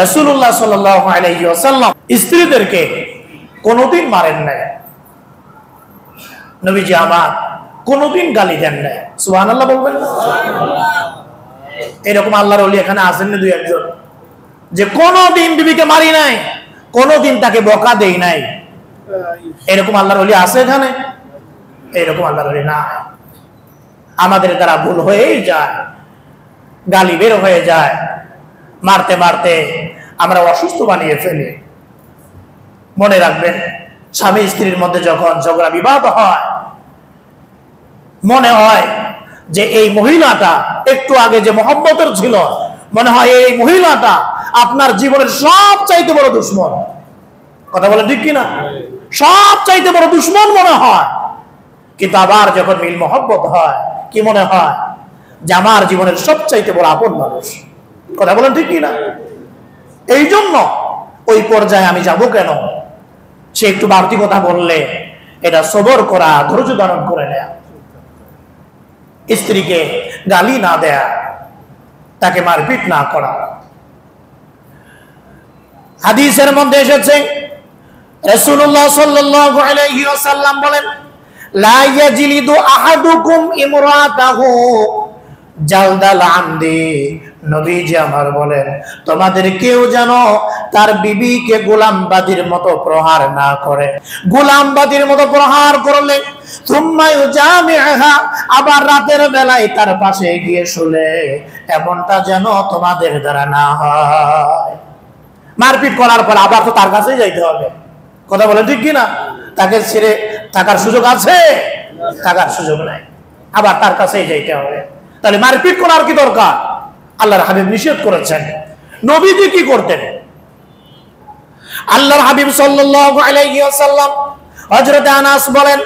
রাসূলুল্লাহ সাল্লাল্লাহু আলাইহি ওয়াসাল্লাম স্ত্রীদেরকে কোনোদিন মারেন নাই, নবীজি আমার কোনোদিন গালি দেন নাই। সুবহানাল্লাহ বলবেন না? এরকম আল্লাহর ওলি এখানে আছেন না দুই একজন, যে কোনোদিন বিবিকে মারি নাই, কোনোদিন তাকে বকা দেই নাই, এরকম আল্লাহর ওলি আছে এখানে? এরকম আল্লাহর ওলি না। আমাদের দ্বারা ভুল হয়েই যায়, গালি বের হয়ে যায়, মারতে মারতে আমরা অসুস্থ বানিয়ে ফেলি। মনে রাখবেন, স্বামী স্ত্রীর মধ্যে যখন ঝগড়া বিবাদ হয়, মনে হয় যে এই মহিলাটা একটু আগে যে মহব্বতের ছিল, মনে হয় এই মহিলাটা আপনার জীবনের সবচাইতে বড় দুশ্মন। কথা বলেন ঠিক কিনা? সবচাইতে বড় দুশ্মন মনে হয়। কিন্তু আবার যখন মিল মহব্বত হয়, কি মনে হয়? যে আমার জীবনের সবচাইতে বড় আপন মানুষ। কথা বলেন ঠিক কিনা? এই জন্য ওই পর্যায়ে আমি যাব কেন? সে একটু বাড়তি কথা বললে এটা সবর করা, ধৈর্য ধারণ করে নেয়া, স্ত্রীকে গালি না দেয়া, তাকে মারপিট না করা। হাদিসের মধ্যে এসেছে রাসূলুল্লাহ সাল্লাল্লাহু আলাইহি ওয়াসাল্লাম বলেন, লা ইয়াজলিদু আহাদুকুম ইমরাতাহু জালদাল আমদি। নবীজি আমার বলেন, তোমাদের কেউ যেন তার বিবিকে গোলামবাদীর মতো প্রহার না করে। গোলামবাদীর মতো প্রহার করলে সুম্মা ইউজামিহা, আবার রাতের বেলায় তার পাশে গিয়ে শুলে, এমনটা যেন তোমাদের দ্বারা না হয়। মারপিট করার পর আবার তো তার কাছেই যাইতে হবে। কথা বলেন ঠিক কিনা? তাকে ছেড়ে থাকার সুযোগ আছে? থাকার সুযোগ নাই, আবার তার কাছেই যাইতে হবে। তাহলে মারপিট করার কি দরকার? আল্লাহর হাবিব নিষেধ করেছেন। নবীজি কি করতেন? আল্লাহর হাবিব সাল্লাল্লাহু আলাইহি ওয়াসাল্লাম, হযরত আনাস বলেন,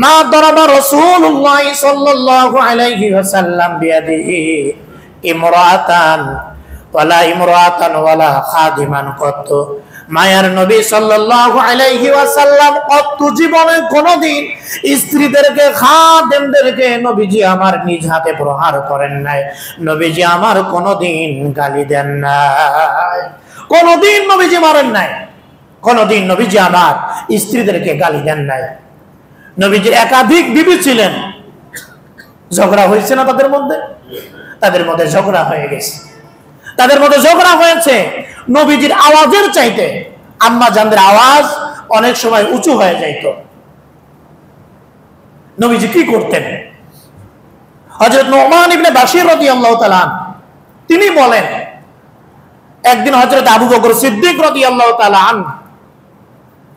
মা দারাবা রাসূলুল্লাহ সাল্লাল্লাহু আলাইহি ওয়াসাল্লাম বিয়াদিহি ইমরাতান ওয়ালা খাদিমান কত। মায়ার নবী সাল্লাল্লাহু আলাইহি ওয়াসাল্লাম কত জীবনে কোনদিন স্ত্রীদেরকে, খাদেমদেরকে নবীজি আমার নিজ হাতে প্রহার করেন নাই। নবীজি আমার কোনদিন গালি দেন নাই, কোনদিন নবীজি মারেন নাই, কোনদিন নবীজি আমার স্ত্রীদেরকে গালি দেন নাই। নবীজির একাধিক বিবি ছিলেন, ঝগড়া হয়েছে না তাদের মধ্যে? তাদের মধ্যে ঝগড়া হয়ে গেছে, তাদের মধ্যে ঝগড়া হয়েছে নবীজির আওয়াজের চাইতে আম্মা জানদের আওয়াজ অনেক সময় উঁচু হয়ে যাইত। নবীজি কি করতেন? হযরত নুমান ইবনে বাশির রাদিয়াল্লাহু তাআলা তিনি বলেন, একদিন হযরত আবু বকর সিদ্দিক রাদিয়াল্লাহু তাআলা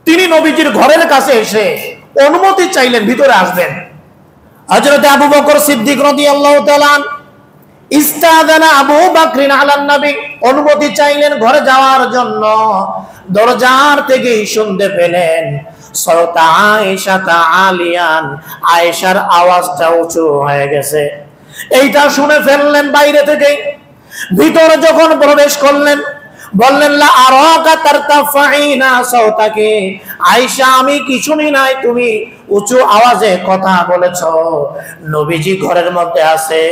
তিনি নবীজির ঘরের কাছে এসে অনুমতি চাইলেন ভিতরে আসবেন। হযরত আবু বকর সিদ্দিক রাদিয়াল্লাহু তাআলা ইস্তাযানা আবু বকরিন আলান নবী, অনুমতি চাইলেন ঘরে যাওয়ার জন্য। দরজার থেকেই শুনতে পেলেন সাওতা আয়েশা আলিয়ান, আয়েশার আওয়াজটা উঁচু হয়ে গেছে। এইটা শুনে ফেললেন বাইরে থেকে। ভিতরে যখন প্রবেশ করলেন, বললেন, লা আরাকা তারতাফাইনা সাওতাকে, আয়েশা আমি কি শুনি নাই তুমি উঁচু আওয়াজে কথা বলেছো। নবীজি ঘরের মধ্যে আছে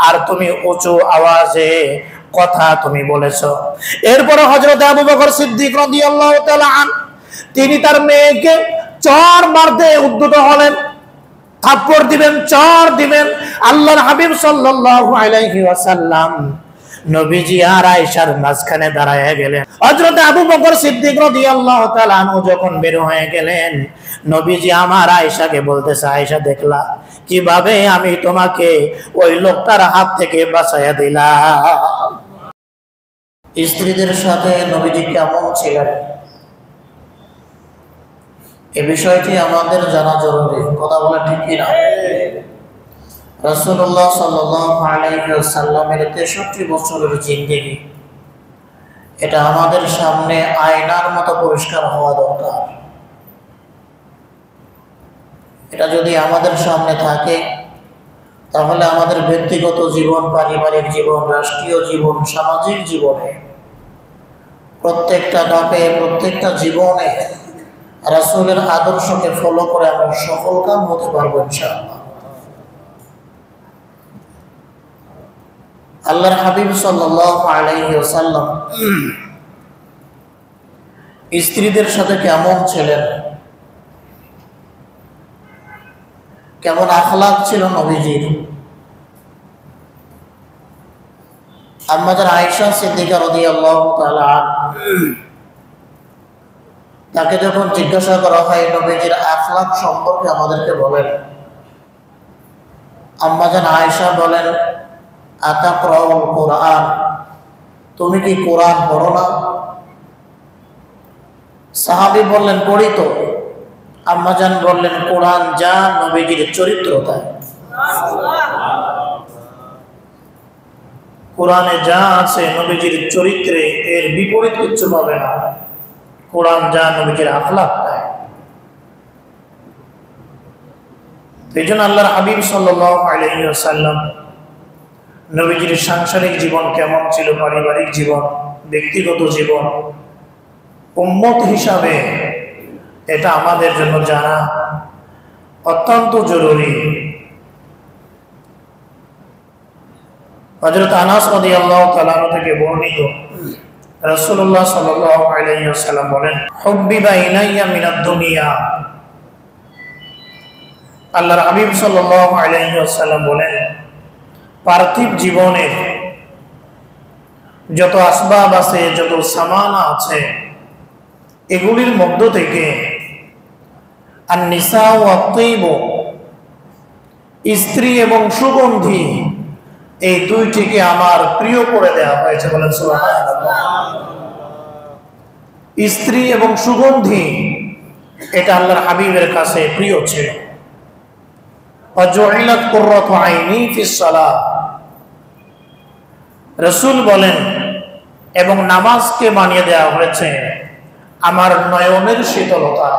আর তুমি উঁচু আওয়াজে কথা তুমি বলেছো। এরপরে হযরত আবু বকর সিদ্দিক রাদিয়াল্লাহু তাআলা তিনি তার মেয়েকে চর মারতে উদ্যত হলেন, থাপ্পড় দিবেন, চর দিবেন। আল্লাহর হাবিব সাল্লাল্লাহু আলাইহি ওয়াসাল্লাম নবীজি আর আয়েশার মাঝখানে দাঁড়ায় গেলেন। হযরত আবু বকর সিদ্দিক রাদিয়াল্লাহু তাআলা আনহু যখন বের হয়ে গেলেন, নবীজি আমার আয়েশাকে বলতেছে, আয়েশা দেখলা কিভাবে আমি তোমাকে ওই লোকটার হাত থেকে বাঁচাইয়া দিলাম। স্ত্রীদের সাথে নবীজি কেমন ছিলেন এ বিষয়টি আমাদের জানা জরুরি। কথা বলা ঠিক কিনা? রাসূলুল্লাহ সাল্লাল্লাহু আলাইহি ওয়াসাল্লামের 63 বছরের জিন্দেগি, এটা আমাদের সামনে আয়নার মতো পরিষ্কার হওয়া দরকার। এটা যদি আমাদের সামনে থাকে, তাহলে আমাদের ব্যক্তিগত জীবন, পারিবারিক জীবন, রাষ্ট্রীয় জীবন, সামাজিক জীবনে, প্রত্যেকটা ধাপে, প্রত্যেকটা জীবনে রাসূলের আদর্শকে ফলো করে আমরা সফলকাম হতে পারবো ইনশাআল্লাহ। আল্লাহর হাবিব সাল্লাল্লাহু আলাইহি ওয়াসাল্লাম স্ত্রীদের সাথে কেমন ছিলেন, কেমন আখলাক ছিল নবীজির। আম্মা জান আয়েশা সিদ্দিকা রাদিয়াল্লাহু তাআলা তাকে যখন জিজ্ঞাসা করা হয় নবীজির আখলাক সম্পর্কে আমাদেরকে বলেন, আম্মা জান আয়েশা বলেন, আতাকরাউল কোরআন, তুমি কি কোরআন পড়ো না? সাহাবী বললেন, পড়ি তো। আম্মা জান বললেন, কোরআন যা নবীজির চরিত্র তাই। কোরআনে যা আছে নবীজির চরিত্রে এর বিপরীত কিছু পাবে না। কোরআন যা নবীজির আখলাক তাই। এই জন্য আল্লাহর হাবিব সাল্লাল্লাহু আলাইহি ওয়াসাল্লাম নবীজির সাংসারিক জীবন কেমন ছিল, পারিবারিক জীবন, ব্যক্তিগত জীবন, উম্মত হিসাবে এটা আমাদের জন্য জানা অত্যন্ত জরুরি। হযরত আনাস রাদিয়াল্লাহু তাআলা থেকে বর্ণিত, রাসূলুল্লাহ সাল্লাল্লাহু আলাইহি ওয়াসাল্লাম বলেন, হুব্বিবা ইলাইয়া মিনাদ দুনিয়া, আল্লাহর হাবিব সাল্লাল্লাহু আলাইহি ওয়াসাল্লাম বলেন, পার্থিব জীবনের যত আসবাব আছে, যত সামানা আছে, এগুলির মধ্য থেকে আন-নিসা ওয়া আত-তাইব, স্ত্রী এবং সুগন্ধি, এই দুইটিকে আমার প্রিয় করে দেওয়া হয়েছে। বলেন সুবহানাল্লাহ। স্ত্রী এবং সুগন্ধি এটা আল্লাহর হাবিবের কাছে প্রিয় ছিল। ওয়াজুইলাত কুররাতু আইনি ফিস সালাহ, রাসূল বলেন, এবং নামাজকে বানিয়ে দেওয়া হয়েছে আমার নয়নের শীতলতা,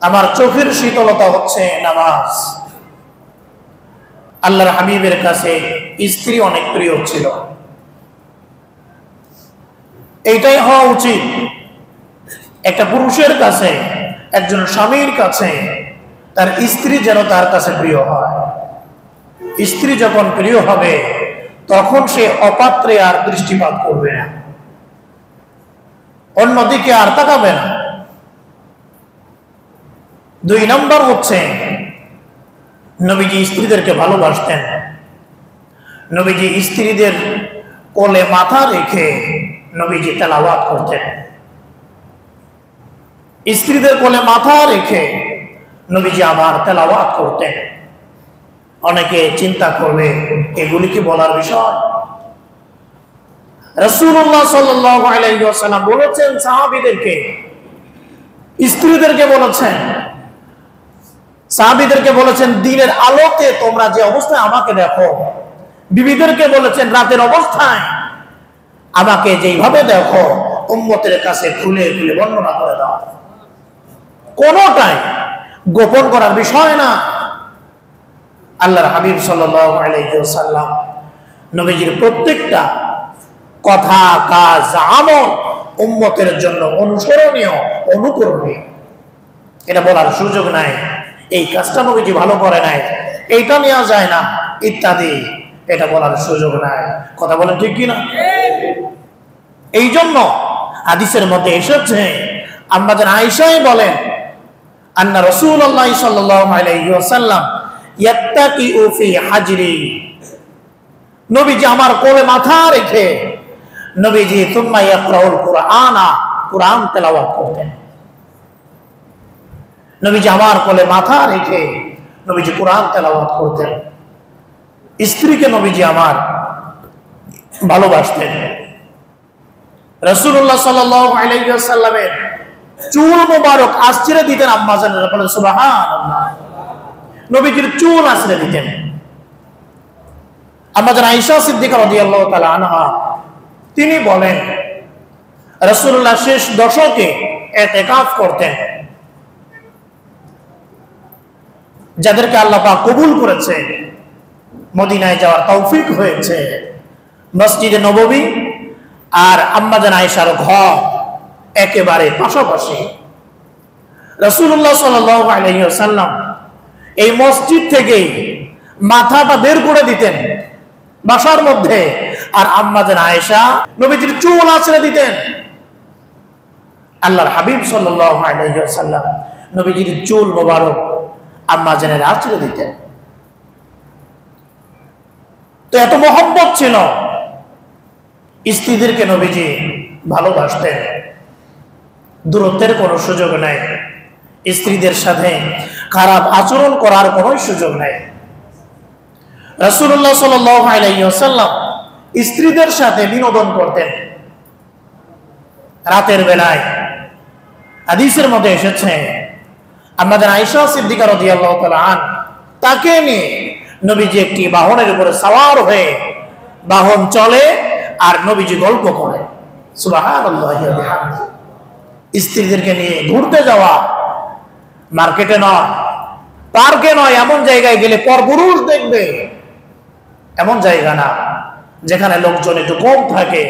আমার চোখের শীতলতা হচ্ছে নামাজ। আল্লাহর হাবিবের কাছে স্ত্রী অনেক প্রিয় ছিল। এইটাই হওয়া উচিত একটা পুরুষের কাছে, একজন স্বামীর কাছে তার স্ত্রী যেন তার কাছে প্রিয় হয়। স্ত্রী যখন প্রিয় হবে তখন সে অপাত্রে আর দৃষ্টিপাত করবে না, অন্যদিকে আর তাকাবে না। 2 নম্বর হচ্ছে নবীজি স্ত্রীদেরকে ভালোবাসতেন। নবীজি স্ত্রীদের কোলে মাথা রেখে নবীজি তেলাওয়াত করতেন। স্ত্রীদের কোলে মাথা রেখে নবীজি আবার তেলাওয়াত করতেন। অনেকে চিন্তা করবে এগুলি কি বলার বিষয়? রাসূলুল্লাহ সাল্লাল্লাহু আলাইহি ওয়াসাল্লাম বলেছেন সাহাবীদেরকে, স্ত্রীদেরকে বলেছেন, সাহাবীদেরকে বলেছেন, দিনের আলোতে তোমরা যে অবস্থায় আমাকে দেখো। বিবিদেরকে বলেছেন, রাতের অবস্থায় আমাকে যেইভাবে দেখো উম্মতের কাছে খুলে খুলে বর্ণনা করে দাও। কোনটাই গোপন করার বিষয় না। আল্লাহর হাবিব সাল্লাল্লাহু আলাইহি ওয়াসাল্লাম নবীজির প্রত্যেকটা কথা, কাজ, আমল উম্মতের জন্য অনুসরণীয়, অনুকরণীয়। এটা বলার সুযোগ নাই এই কাজটা নবীজি ভালো করে নাই, এইটা নেওয়া যায় না ইত্যাদি, এটা বলার সুযোগ নাই। কথা বলেন ঠিক কিনা? এই জন্য হাদিসের মধ্যে এসেছে, আম্মা জান আয়েশাই বলেন, আন্না রাসূলুল্লাহ সাল্লাল্লাহু আলাইহি ওয়াসাল্লাম ইয়াত্তাকিউ ফি হাজরি, নবীজি আমার কোলে মাথা রেখে নবীজি সুম্মা ইয়াকরাউল কুরআনা, কুরআন তেলাওয়াত করতেন। নবীজি আমার কোলে মাথা রেখে নবীজি কুরআন তেলাওয়াত করতেন। স্ত্রীকে নবীজি আমার ভালোবাসতেন। রাসূলুল্লাহ সাল্লাল্লাহু আলাইহি ওয়াসাল্লামের চুল মোবারক আঁচড়ে দিতেন আম্মা জানেরা। বলেন সুবহানাল্লাহ। নবীজির চুল আঁচড়ে দিতেন। আম্মা জান আয়েশা সিদ্দিকা রাদিয়াল্লাহু তাআলা আনহা তিনি বলেন, রাসূলুল্লাহ শেষ দশকে ইতিকাফ করতেন। যাদেরকে আল্লাহ পাক কবুল করেছে, মদিনায় যাওয়ার তৌফিক হয়েছে, মসজিদে নববী আর আম্মা জান আয়েশার ঘর একেবারে পাশাপাশি। রাসূলুল্লাহ সাল্লাল্লাহু আলাইহি ওয়াসাল্লাম এই মসজিদ থেকেই মাথাটা বের করে দিতেন বাসার মধ্যে, আর আম্মা জান আয়েশা নবীজির চুল আঁচড়ে দিতেন। আল্লাহর হাবিব সাল্লাল্লাহু আলাইহি ওয়াসাল্লাম নবীজির চুল মোবারক আম্মা জানের আঁচড়ে দিতেন। তো এত মহব্বত ছিল, স্ত্রীদেরকে নবীজি ভালোবাসতেন, দূরত্বের কোনো সুযোগ নাই, স্ত্রীদের সাথে খারাপ আচরণ করার কোনো সুযোগ নাই। রাসূলুল্লাহ সাল্লাল্লাহু আলাইহি ওয়াসাল্লাম স্ত্রীদের সাথে বিনোদন করতেন। রাতের বেলায় হাদিসের মধ্যে এসেছে আমাদের আয়েশা সিদ্দিকা রাদিয়াল্লাহু তাআলা আনহা তাকে নিয়ে নবীজি একটি বাহনের উপরে সওয়ার হয়ে, বাহন চলে আর নবীজি গল্প করে। সুবহানাল্লাহি ওয়া বিহামদিহি। স্ত্রীদেরকে নিয়ে ঘুরতে যাওয়া, মার্কেটে নয়, পার্কে নয়, এমন জায়গায় গেলে পরপুরুষ দেখবে এমন জায়গা না, যেখানে লোকজন একটু কম থাকে,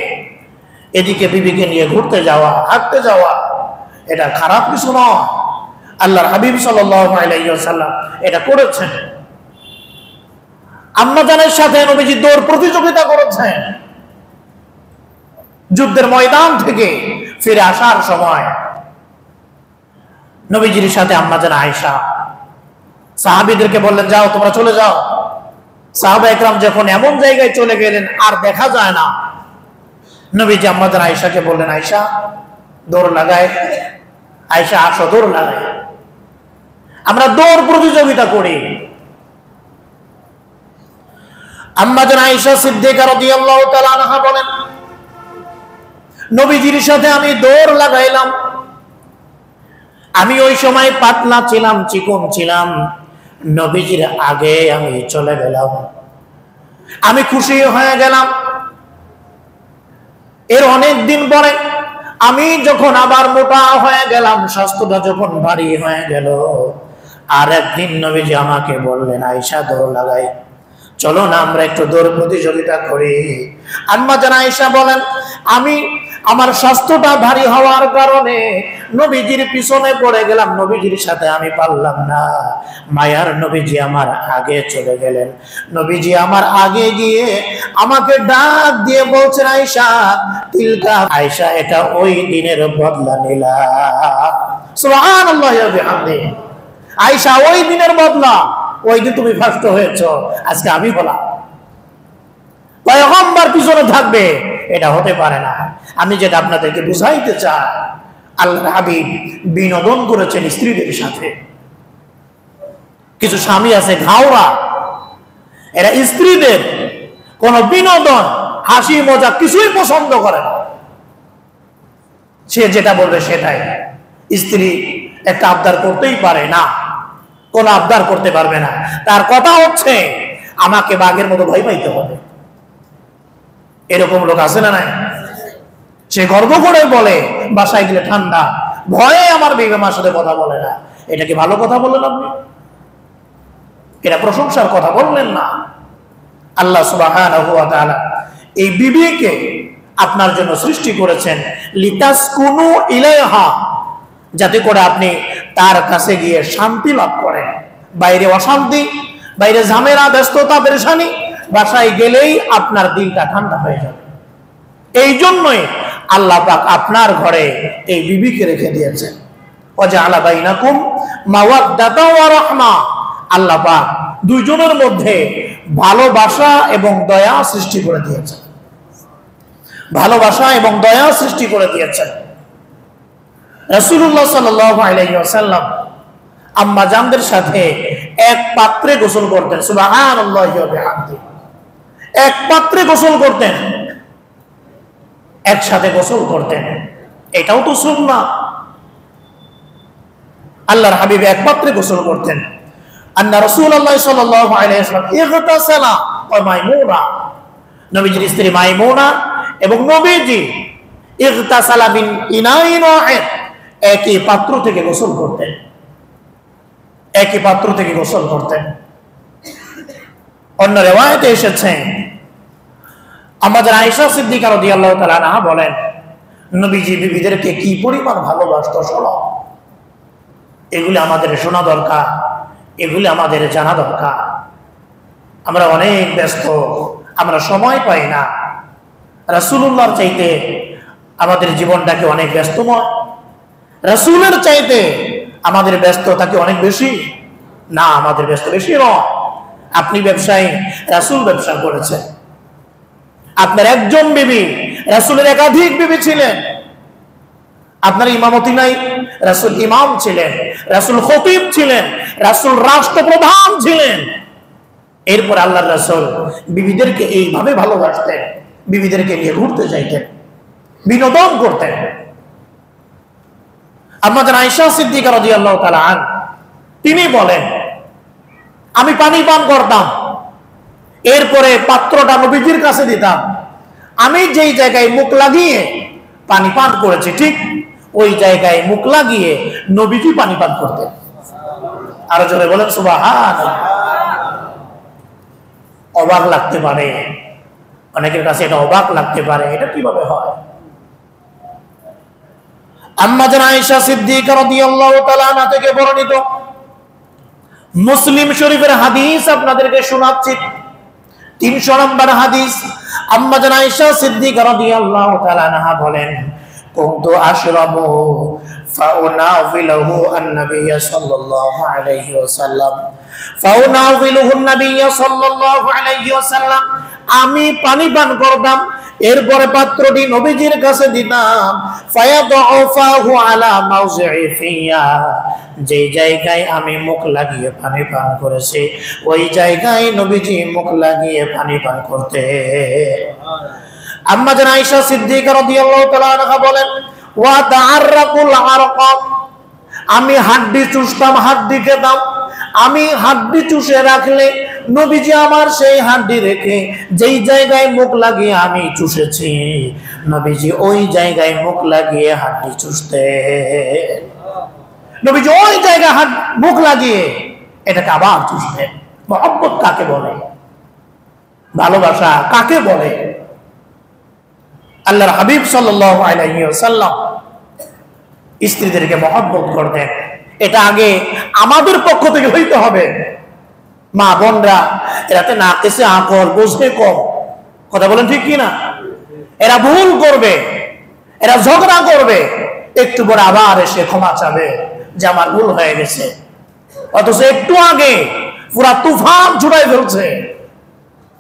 এদিকে বিবিকে নিয়ে ঘুরতে যাওয়া, হাঁটতে যাওয়া, এটা খারাপ কিছু নয়। আল্লাহর হাবিব সাল্লাল্লাহু আলাইহি ওয়াসাল্লাম এটা করেছেন। আম্মা জানের সাথে নবীজি দৌড় প্রতিযোগিতা করেছেন। যুদ্ধের ময়দান থেকে ফিরে আসার সময় নবীজির সাথে আম্মা জান আয়েশা সাহাবীদেরকে বললেন, যাও তোমরা চলে যাও। সাহাবা একরাম যখন এমন জায়গায় চলে গেলেন আর দেখা যায় না, নবীজি আম্মা জান আয়েশাকে বললেন, আয়েশা দৌড় লাগায়, আয়েশা আসো দৌড় লাগায়, আমরা দৌড় প্রতিযোগিতা করি। আম্মা জান আয়েশা সিদ্দিকা রাদিয়াল্লাহু তাআলা আনহা বলেন, নবীজির সাথে আমি দৌড় লাগাইলাম। আমি ওই সময় পাতলা ছিলাম, চিকন ছিলাম, নবীজির আগে আমি চলে গেলাম। আমি খুশি হয়ে গেলাম। এর অনেক দিন পরে আমি যখন আবার মোটা হয়ে গেলাম, স্বাস্থ্যটা যখন ভারী হয়ে গেল, আর একদিন নবীজি আমাকে বললেন, আয়েশা দৌড় লাগাই, চলো না আমরা একটু দৌড় প্রতিযোগিতা করি। আম্মা জান আয়েশা বলেন, আমি আমার স্বাস্থ্যটা ভারী হওয়ার কারণে নবীজির পিছনে পড়ে গেলাম, নবীজির সাথে আমি পারলাম না। মায়ার নবীজি আমার আগে চলে গেলেন। নবীজি আমার আগে গিয়ে আমাকে ডাক দিয়ে বলছেন, আয়েশা তিলকা, আয়েশা এটা ওই দিনের বদলা নিলাম। সুবহানাল্লাহি ওয়া বিহামদিহি। আয়েশা ওই দিনের বদলা, ওই দিন তুমি ফার্স্ট হয়েছো, আজকে আমি হলাম। পয়গম্বর পিছনে থাকবে, এটা হতে পারে না। আমি যেটা আপনাদেরকে বুঝাইতে চাই, আল্লাহর হাবিব বিনোদন করেছেন স্ত্রীদের সাথে। কিছু স্বামী আছে ঘাওড়া, এরা স্ত্রীদের কোন বিনোদন, হাসি মজা কিছুই পছন্দ করে না। সে যেটা বলবে সেটাই। স্ত্রী একটা আবদার করতেই পারে না, কোন আবদার করতে পারবে না। তার কথা হচ্ছে আমাকে বাঘের মতো ভয় পাইতে হবে। এরকম লোক আছে না নাই? সে গর্ব করে বলে বাসায় গেলে ঠান্ডা, ভয়ে আমার বেগমের সাথে কথা বলে না। এটা কি ভালো কথা বললেন আপনি? এটা প্রশংসার কথা বললেন না। আল্লাহ সুবহানাহু ওয়া তাআলা এই বিবিকে আপনার জন্য সৃষ্টি করেছেন, লিতাসকুনু ইলাইহা, যাতে করে আপনি তার কাছে গিয়ে শান্তি লাভ করেন। বাইরে অশান্তি, বাইরে ঝামেলা, ব্যস্ততা, পেরেশানি, বাসায় গেলেই আপনার দিলটা ঠান্ডা হয়ে যাবে। এই জন্যই আল্লাহ পাক আপনার ঘরে এই বিবিকে রেখে দিয়েছেন। ওয়াজআলা বাইনাকুম মাওয়াদ্দাতা ওয়া রাহমা, আল্লাহ পাক দুইজনের মধ্যে ভালোবাসা এবং দয়া সৃষ্টি করে দিয়েছেন। ভালোবাসা এবং দয়া সৃষ্টি করে দিয়েছেন। রাসূলুল্লাহ সাল্লাল্লাহু আলাইহি ওয়াসাল্লাম আম্মা জানদের সাথে এক পাত্রে গোসল করতেন। সুবহানাল্লাহি ওয়া বিহামদিহি। এক পাত্রে গোসল করতেন, একসাথে গোসল করতেন। এটাও তো সুন্নাহ। আল্লাহর হাবিব এক পাত্রে গোসল করতেন। আন্না রাসূলুল্লাহ সাল্লাল্লাহু আলাইহি ওয়াসাল্লাম ইগতাসালা ওয়া মাইমুনা, নবীজির স্ত্রী মাইমুনা এবং নবীজি ইগতাসালা বিন ইনাইন ওয়াহিদ, একই পাত্র থেকে গোসল করতেন। একই পাত্র থেকে গোসল করতেন। অন্য রিওয়ায়াতে এসেছে আমাদের আয়েশা সিদ্দিকা রাদিয়াল্লাহু তাআলা আনহা বলেন, নবীজি বিবিদেরকে কি পরিমাণ ভালোবাসতো শোনো। এগুলি আমাদের শোনা দরকার, এগুলি আমাদের জানা দরকার। আমরা অনেক ব্যস্ত, আমরা সময় পাই না। রাসূলুল্লাহর চাইতে আমাদের জীবনটাকে অনেক ব্যস্তময়। রাসূলের চাইতে আমাদের ব্যস্ততা কি অনেক বেশি? না, আমাদের ব্যস্ত বেশি নয়। আপনি ব্যবসায়ী, রাসূল ব্যবসা করেছেন। আপনার একজন বিবি, রাসূলের একাধিক বিবি ছিলেন। আপনার ইমামতি নাই, রাসূল ইমাম ছিলেন, রাসূল খতিব ছিলেন, রাসূল রাষ্ট্রপ্রধান ছিলেন। এরপর আল্লাহর রাসূল বিবিদেরকে এইভাবে ভালোবাসতেন, বিবিদেরকে নিয়ে ঘুরতে যাইতেন, বিনোদন করতেন। আমাদের আয়েশা সিদ্দিকা রাদিয়াল্লাহু তাআলা আনহা তিনি বলেন, আমি পানি পান করতাম, এরপরে পাত্রটা নবীজির কাছে দিতাম। আমি যেই জায়গায় মুখ লাগিয়ে পানি পান করেছি, ঠিক ওই জায়গায় মুখ লাগিয়ে নবীজি পানি পান করতেন। আরো জোরে বলেন সুবহানাল্লাহ। অবাক লাগতে পারে, অনেকের কাছে এটা অবাক লাগতে পারে, এটা কিভাবে হয়? আম্মা জান আয়েশা সিদ্দিকা রাদিয়াল্লাহু তাআলা আনহা থেকে বর্ণিত মুসলিম শরীফের হাদিস আপনাদেরকে শোনাচ্ছি। 300 নম্বর হাদিস। আম্মা জান আয়েশা সিদ্দিকা রাদিয়াল্লাহু তাআলা আনহা বলেন, কুনতু আশরাবু ফাউনাফিলহু আন-নবিয়্য সাল্লাল্লাহু আলাইহি ওয়াসাল্লাম ফাউনাফিলহু আন-নবিয়্য সাল্লাল্লাহু আলাইহি ওয়াসাল্লাম। আমি পানি পান করতাম, এরপরে পাত্রটি নবীজির কাছে দিতাম। ফায়াদউফাহু আলা মাউযি'i ফিয়া, যে জায়গায় আমি মুখ লাগিয়ে পানি পান করেছি ওই জায়গায় নবীজি মুখ লাগিয়ে পানি পান করতে। আম্মা জান আয়েশা সিদ্দিকা রাদিয়াল্লাহু তাআলা আনহা বলেন, ওয়া তাআররাকুল আরকা, আমি হাড্ডি চুষতাম, হাড্ডি খেতাম। আমি হাড্ডি চুষে রাখলে নবীজি আমার সেই হাড্ডি রেখে যেই জায়গায় মুখ লাগিয়ে আমি চুষেছি নবীজি ওই জায়গায় মুখ লাগিয়ে হাড্ডি চুষতে। নবীজি ওই জায়গায় মুখ লাগিয়ে এটাকে আবার চুষতেন। মহব্বত কাকে বলে? ভালোবাসা কাকে বলে? আল্লাহর হাবিব সাল্লাল্লাহু আলাইহি ওয়াসাল্লাম স্ত্রীদেরকে মহব্বত করতেন। এটা আগে আমাদের পক্ষ থেকে হইতে হবে। মা বোনরা এরাতে নাকিসে আকল, বুঝতে কম, কথা বলেন ঠিক কি না? এরা ভুল করবে, এরা ঝগড়া করবে, একটু পরে আবার এসে ক্ষমা চাবে যে আমার ভুল হয়ে গেছে, অথচ একটু আগে পুরা তুফান ছুটাই ফেলছে।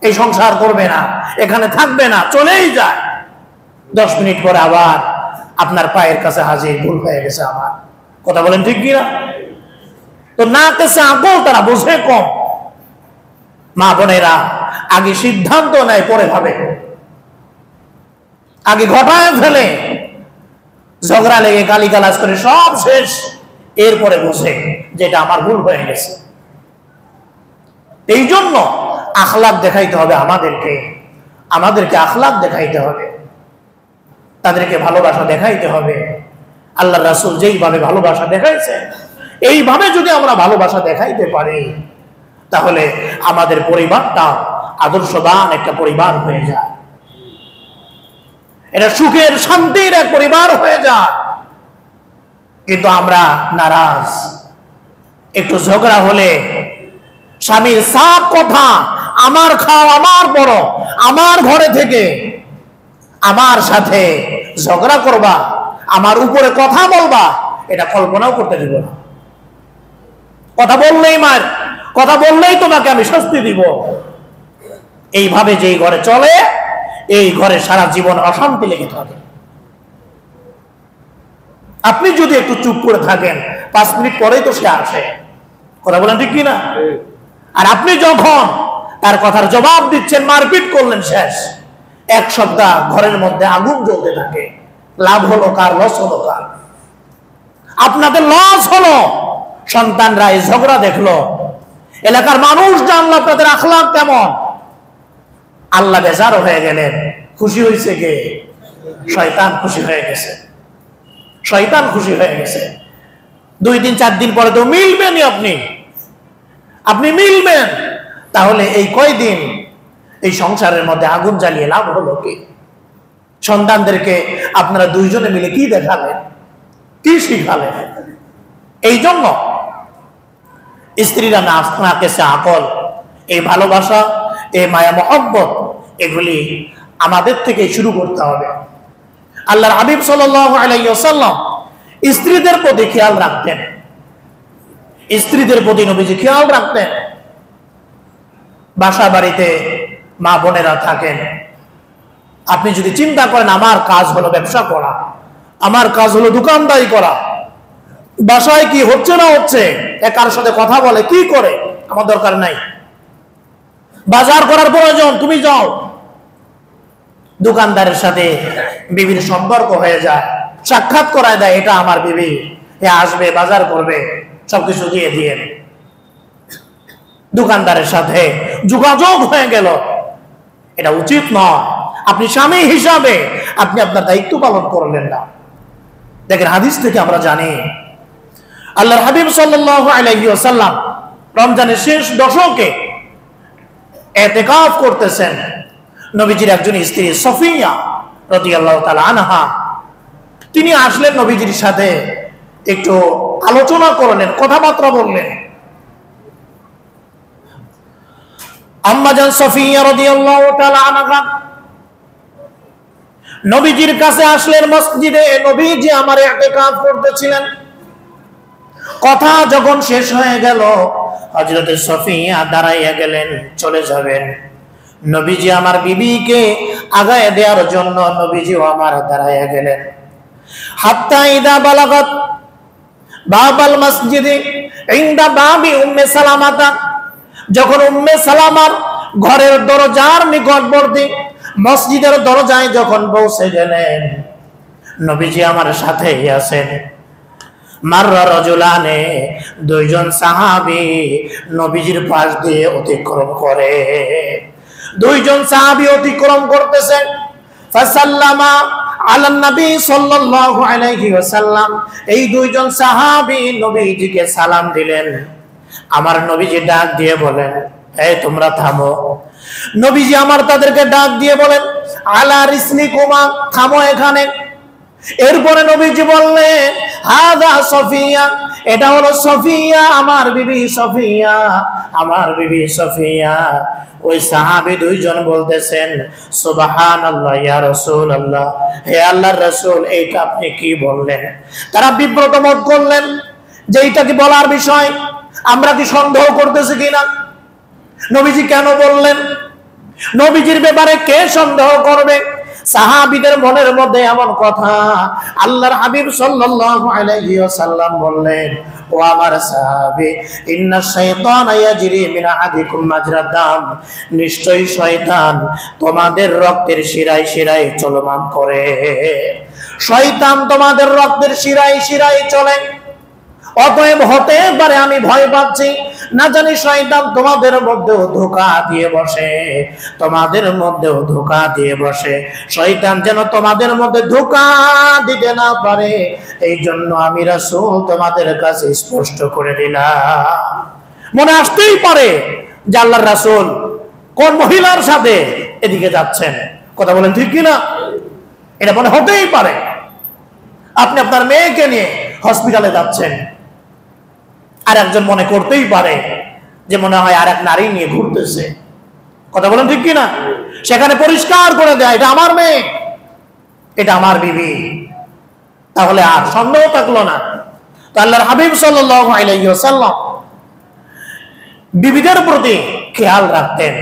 এই সংসার করবে না, এখানে থাকবে না, চলেই যায়। 10 মিনিট পরে আবার আপনার পায়ের কাছে হাজির, ভুল হয়ে গেছে আমার, কথা বলেন ঠিক কিনা? তো না কেসে আকল, তারা বোঝে কম। মা বোনেরা আগে সিদ্ধান্ত নেয়, পরে ভাবে, আগে ঘটায় ফেলে, ঝগড়া লেগে গালিগালাজ করে সব শেষ, এরপরে বোঝে যেটা আমার ভুল হয়ে গেছে। এই জন্য আখলাক দেখাইতে হবে আমাদেরকে আখলাক দেখাইতে হবে, তাদেরকে ভালোবাসা দেখাইতে হবে। আল্লাহ রাসূল যেইভাবে ভালোবাসা দেখাইছে এইভাবে যদি আমরা ভালোবাসা দেখাইতে পারি তাহলে আমাদের পরিবারটা আদর্শবান একটা পরিবার হয়ে যায়, এটা সুখের শান্তির এক পরিবার হয়ে যায়। কিন্তু আমরা নারাজ, একটু ঝগড়া হলে স্বামীর সাফ কথা, আমার খাও, আমার বড়, আমার ঘরে থেকে আমার সাথে ঝগড়া করবা, আমার উপরে কথা বলবা, এটা কল্পনাও করতে দিব না। কথা বললেই মার, কথা বললেই তোমাকে আমি শাস্তি দিব। এইভাবে যেই ঘরে চলে এই ঘরে সারা জীবন অশান্তি লেগে থাকে। আপনি যদি একটু চুপ করে থাকেন 5 মিনিট পরেই তো সে আসে, কথা বলেন ঠিক কিনা? আর আপনি যখন তার কথার জবাব দিচ্ছেন, মারপিট করলেন, শেষ 1 সপ্তাহ ঘরের মধ্যে আগুন জ্বলতে থাকে। লাভ হলো কার, লস হলো কার? আপনাদের লস হলো। সন্তানরা এই ঝগড়া দেখলো, এলাকার মানুষ জানলো আপনাদের আখলাক কেমন, আল্লাহ বেজার হয়ে গেলেন। খুশি হয়েছে কে? শয়তান খুশি হয়ে গেছে, শয়তান খুশি হয়ে গেছে। 2 দিন 4 দিন পরে তো মিলবেনই, আপনি মিলবেন। তাহলে এই কয়দিন এই সংসারের মধ্যে আগুন জ্বালিয়ে লাভ হলো কি? সন্তানদেরকে আপনারা 2 জনে মিলে কি দেখালেন, কি শিখালেন? এই জন্য স্ত্রীরা না কেসে আকল, এই ভালোবাসা, এই মায়া মহব্বত, এগুলি আমাদের থেকে শুরু করতে হবে। আল্লাহর হাবিব সাল্লাল্লাহু আলাইহি ওয়াসাল্লাম স্ত্রীদের প্রতি খেয়াল রাখতেন, স্ত্রীদের প্রতি নবীজি খেয়াল রাখতেন। বাসা বাড়িতে মা বোনেরা থাকেন, আপনি যদি চিন্তা করেন আমার কাজ হলো ব্যবসা করা, আমার কাজ হলো দোকানদারি করা, বাসায় কি হচ্ছে না হচ্ছে কার সাথে কথা বলে কি করে আমার দরকার নাই, বাজার করার প্রয়োজন তুমি যাও, দোকানদারের সাথে বিবির সম্পর্ক হয়ে যায়, সাক্ষাৎ করায় দেয়, এটা আমার বিবি, এ আসবে বাজার করবে, সবকিছু দিয়ে দিয়ে দোকানদারের সাথে যোগাযোগ হয়ে গেল। এটা উচিত নয়। আপনি স্বামী হিসাবে আপনি আপনার দায়িত্ব পালন করলেন না। দেখেন হাদিস থেকে আমরা জানি আল্লাহর হাবিব সাল্লাল্লাহু আলাইহি ওয়াসাল্লাম রমজানের শেষ দশকে ইতিকাফ করতেছেন। নবীজির একজন স্ত্রী সফিয়া রাদিয়াল্লাহু তাআলা আনহা, তিনি আসলেন নবীজির সাথে একটু আলোচনা করলেন, কথাবার্তা বললেন। আম্মা জান সফিয়া রাদিয়াল্লাহু তাআলা আনহা নবীজির কাছে আসলেন মসজিদে। নবীজি আমার ইতিকাফ করতেছিলেন। কথা যখন শেষ হয়ে গেল, হযরত সফিয়া দাঁড়াইয়া গেলেন, চলে যাবেন। নবীজি আমার বিবিকে আগায় দেওয়ার জন্য নবীজিও আমার দাঁড়াইয়া গেলেন। হাত্তা ইদা বালাগাত বাবাল মসজিদে ইনদা বাবি উম্মে সালামাতা, যখন উম্মে সালামার ঘরের দরজার নিকটবর্তী মসজিদের দরজায় যখন পৌঁছে গেলেন, নবীজি আমার সাথেই আছেন। মাররা রাজুলানে, দুইজন সাহাবী নবীজির পাশ দিয়ে অতিক্রম করে, দুইজন সাহাবী অতিক্রম করতেছেন। ফাসাল্লামা আলান নবী সাল্লাল্লাহু আলাইহি ওয়াসাল্লাম, এই দুইজন সাহাবী নবীজিকে সালাম দিলেন। আমার নবীজি ডাক দিয়ে বলেন, এই তোমরা থামো। নবীজি আমার তাদেরকে ডাক দিয়ে বলেন, আলা রিসলিকুমা, থামো এখানে। এরপরে নবীজি বললেন, হাদা সফিয়া, এটা হলো সফিয়া, আমার বিবি সফিয়া, আমার বিবি সফিয়া। ওই সাহাবী দুইজন বলতেছেন, সুবহানাল্লাহ ইয়া রাসূলুল্লাহ, হে আল্লাহর রাসূল, এইটা আপনি কি বললেন? তারা বিব্রত বোধ করলেন যে এইটা কি বলার বিষয়, আমরা কি সন্দেহ করতেছি কিনা, নবীজি কেন বললেন? নবীজির ব্যাপারে কে সন্দেহ করবে? সাহাবীদের মনের মধ্যে এমন কথা। আল্লাহর হাবিব সাল্লাল্লাহু আলাইহি ওয়াসাল্লাম বললেন, ও আমার সাহাবী, ইন্না শাইতানা ইয়াজরি মিন আহাদিকুম মাজরাদ দাম, নিশ্চয়ই শয়তান তোমাদের রক্তের শিরায় শিরায় চলমান করে। শয়তান তোমাদের রক্তের শিরায় শিরায় চলে। অতএব হতে পারে আমি ভয় পাচ্ছি, না জানি শয়তান তোমাদের মধ্যেও ধোঁকা দিয়ে বসে, তোমাদের মধ্যেও ধোঁকা দিয়ে বসে। শয়তান যেন তোমাদের মধ্যে ধোঁকা দিতে না পারে, এই জন্য আমি রাসূল তোমাদের কাছে স্পষ্ট করে দিলাম। মনে আসতেই পারে যে আল্লাহর রাসূল কোন মহিলার সাথে এদিকে যাচ্ছেন, কথা বলেন ঠিক কিনা? এটা মনে হতেই পারে। আপনি আপনার মেয়েকে নিয়ে হসপিটালে যাচ্ছেন, আর একজন মনে করতেই পারে যে মনে হয় আর এক নারী নিয়ে ঘুরতেছে, কথা বলেন ঠিক কিনা? সেখানে পরিষ্কার করে দেয়, এটা আমার মেয়ে, এটা আমার বিবি, তাহলে আর সন্দেহ থাকলো না। তো আল্লাহর হাবিব সাল্লাল্লাহু আলাইহি ওয়াসাল্লাম বিবিদের প্রতি খেয়াল রাখতেন,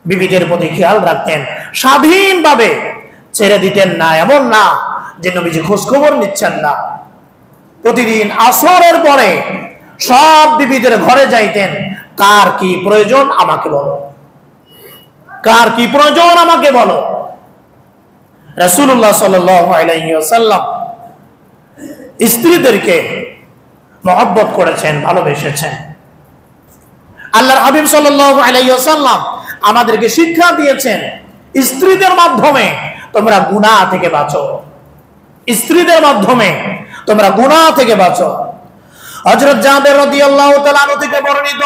বিবিদের প্রতি খেয়াল রাখতেন, স্বাধীনভাবে ছেড়ে দিতেন না। এমন না যে নবীজি খোঁজ খবর নিচ্ছেন না। প্রতিদিন আসরের পরে সব বিবিদের ঘরে যাইতেন, কার কি প্রয়োজন আমাকে বলো, কার কি প্রয়োজন আমাকে বলো। রাসূলুল্লাহ সাল্লাল্লাহু আলাইহি ওয়াসাল্লাম স্ত্রীদেরকে মহব্বত করেছেন, ভালোবেসেছেন। আল্লাহর হাবিব সাল্লাল্লাহু আলাইহি ওয়াসাল্লাম আমাদেরকে শিক্ষা দিয়েছেন, স্ত্রীদের মাধ্যমে তোমরা গুনাহ থেকে বাঁচো, স্ত্রীদের মাধ্যমে তোমরা গুনাহ থেকে বাঁচো। হযরত জাবের রাদিয়াল্লাহু তাআলা আনহু থেকে বর্ণিত,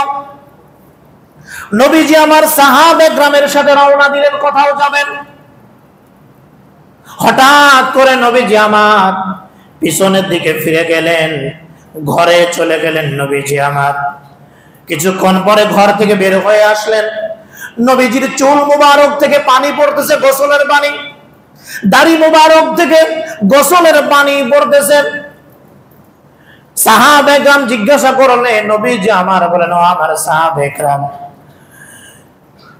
নবীজি আমার সাহাবে গ্রামের সাথে রওনা দিলেন, কোথাও যাবেন। হঠাৎ করে নবীজি আমার পিছনের দিকে ফিরে গেলেন, ঘরে চলে গেলেন। নবীজি আমার কিছুক্ষণ পরে ঘর থেকে বের হয়ে আসলেন। নবীজির চুল মুবারক থেকে পানি পড়তেছে, গোসলের পানি, দাড়ি মুবারক থেকে গোসলের পানি পড়তেছে। সাহাবায়ে কেরাম জিজ্ঞাসা করলেন, নবীজি আমার, বলেন ও আমার সাহাবায়ে কেরাম,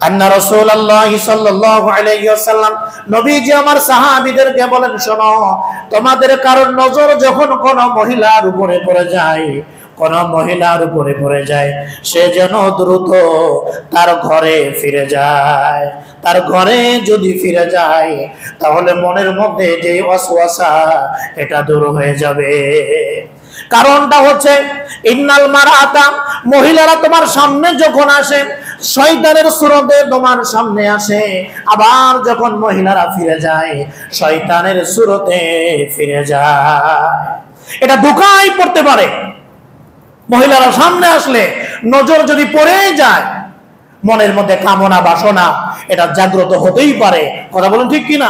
আন্না রাসূলুল্লাহ সাল্লাল্লাহু আলাইহি ওয়াসাল্লাম, নবীজি আমার সাহাবীদেরকে বলেন, শোনো, তোমাদের কারোর নজর যখন কোন মহিলার উপরে পড়ে যায়, কোন মহিলার উপরে পড়ে যায়, সে যেন দ্রুত তার ঘরে ফিরে যায়। তার ঘরে যদি ফিরে যায়, তাহলে মনের মধ্যে যে ওয়াসওয়াসা, এটা দূর হয়ে যাবে। কারণটা হচ্ছে, ইন্নাল মারাতা, মহিলারা তোমার সামনে যখন আসে, শয়তানের সুরতে তোমার সামনে আসে, আবার যখন মহিলারা ফিরে যায়, শয়তানের সুরতে ফিরে যায়। এটা ধোঁকায় পড়তে পারে। মহিলারা সামনে আসলে নজর যদি পড়ে যায়, মনের মধ্যে কামনা বাসনা এটা জাগ্রত হতেই পারে। কথা বলেন ঠিক কিনা?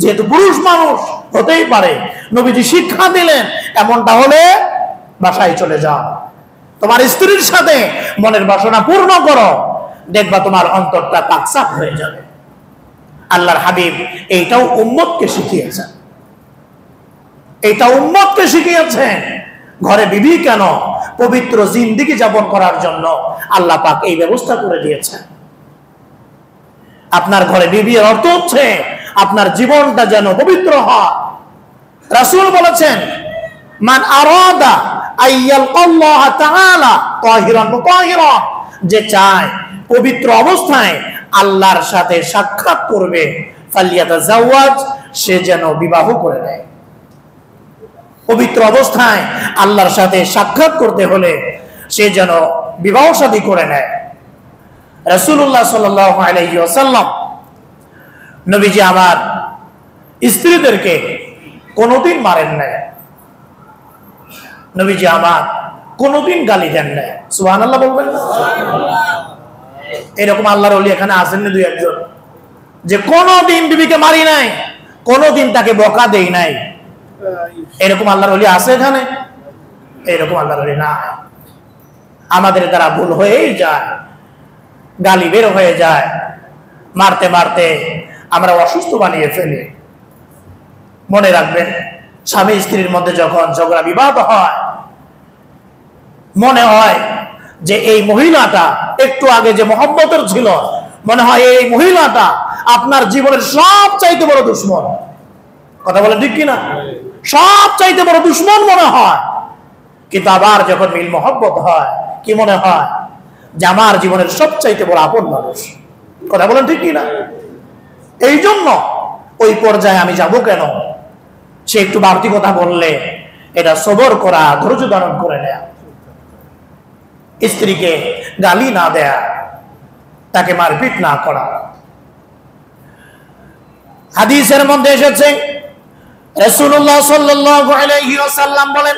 যেহেতু পুরুষ মানুষ, হতেই পারে। নবীজি শিক্ষা দিলেন, এমনটা হলে বাসায় চলে যাও, তোমার স্ত্রীর সাথে মনের বাসনা পূর্ণ করো, দেখবা তোমার অন্তরটা পাকসাফ হয়ে যাবে। আল্লাহর হাবিব এইটাও উম্মতকে শিখিয়েছেন, এইটা উম্মতকে শিখিয়েছেন। ঘরে বিবি কেন, পবিত্র জিন্দেগি যাপন করার জন্য আল্লাহ পাক এই ব্যবস্থা করে দিয়েছেন। আপনার ঘরে বিবির অর্থ হচ্ছে আপনার জীবনটা যেন পবিত্র হয়। রাসূল বলেছেন, মান আরাদা আইয়ালকাল্লাহ তাআলা তাহিরান মুতাহিরা, যে চায় পবিত্র অবস্থায় আল্লাহর সাথে সাক্ষাৎ করবে, ফালিয়াতাজাওয়াজ, সে যেন বিবাহ করে নেয়। পবিত্র অবস্থায় আল্লাহর সাথে সাক্ষাৎ করতে হলে সে যেন বিবাহ শাদী করে নেয়। রাসূলুল্লাহ সাল্লাল্লাহু আলাইহি ওয়াসাল্লাম, নবীজি আমার স্ত্রীদেরকে কোনোদিন মারেন নাই, নবীজি আমার কোনোদিন গালি দেন নাই। সুবহানাল্লাহ বলবেন না? এরকম আল্লাহর ওলি এখানে আছেন না দুই একজন, যে কোনোদিন বিবিকে মারি নাই, কোনোদিন তাকে বকা দেই নাই। এরকম আল্লাহর ওলি আছে এখানে? এরকম আল্লাহর ওলি না। আমাদের দ্বারা ভুল হয়েই যায়, গালি বের হয়ে যায়, মারতে মারতে আমরা অসুস্থ বানিয়ে ফেলি। মনে রাখবেন, স্বামী স্ত্রীর মধ্যে যখন ঝগড়া বিবাদ হয়, মনে হয় যে এই মহিলাটা একটু আগে যে মহব্বতের ছিল, মনে হয় এই মহিলাটা আপনার জীবনের সব চাইতে বড় দুশ্মন। কথা বলে ঠিক কিনা? সব চাইতে বড় দুশ্মন মনে হয়। কিন্তু আবার যখন মিল মহব্বত হয়, কি মনে হয়? যে আমার জীবনের সব চাইতে বড় আপন মানুষ। কথা বলেন ঠিক কিনা? এই জন্য ওই পর্যায়ে আমি যাব কেন? সে একটু বাড়তি কথা বললে এটা সবর করা, ধৈর্য ধারণ করে নেয়া, স্ত্রীকে গালি না দেয়া, তাকে মারপিট না করা। হাদিসের মধ্যে এসেছে, রাসূলুল্লাহ সাল্লাল্লাহু আলাইহি ওয়াসাল্লাম বলেন,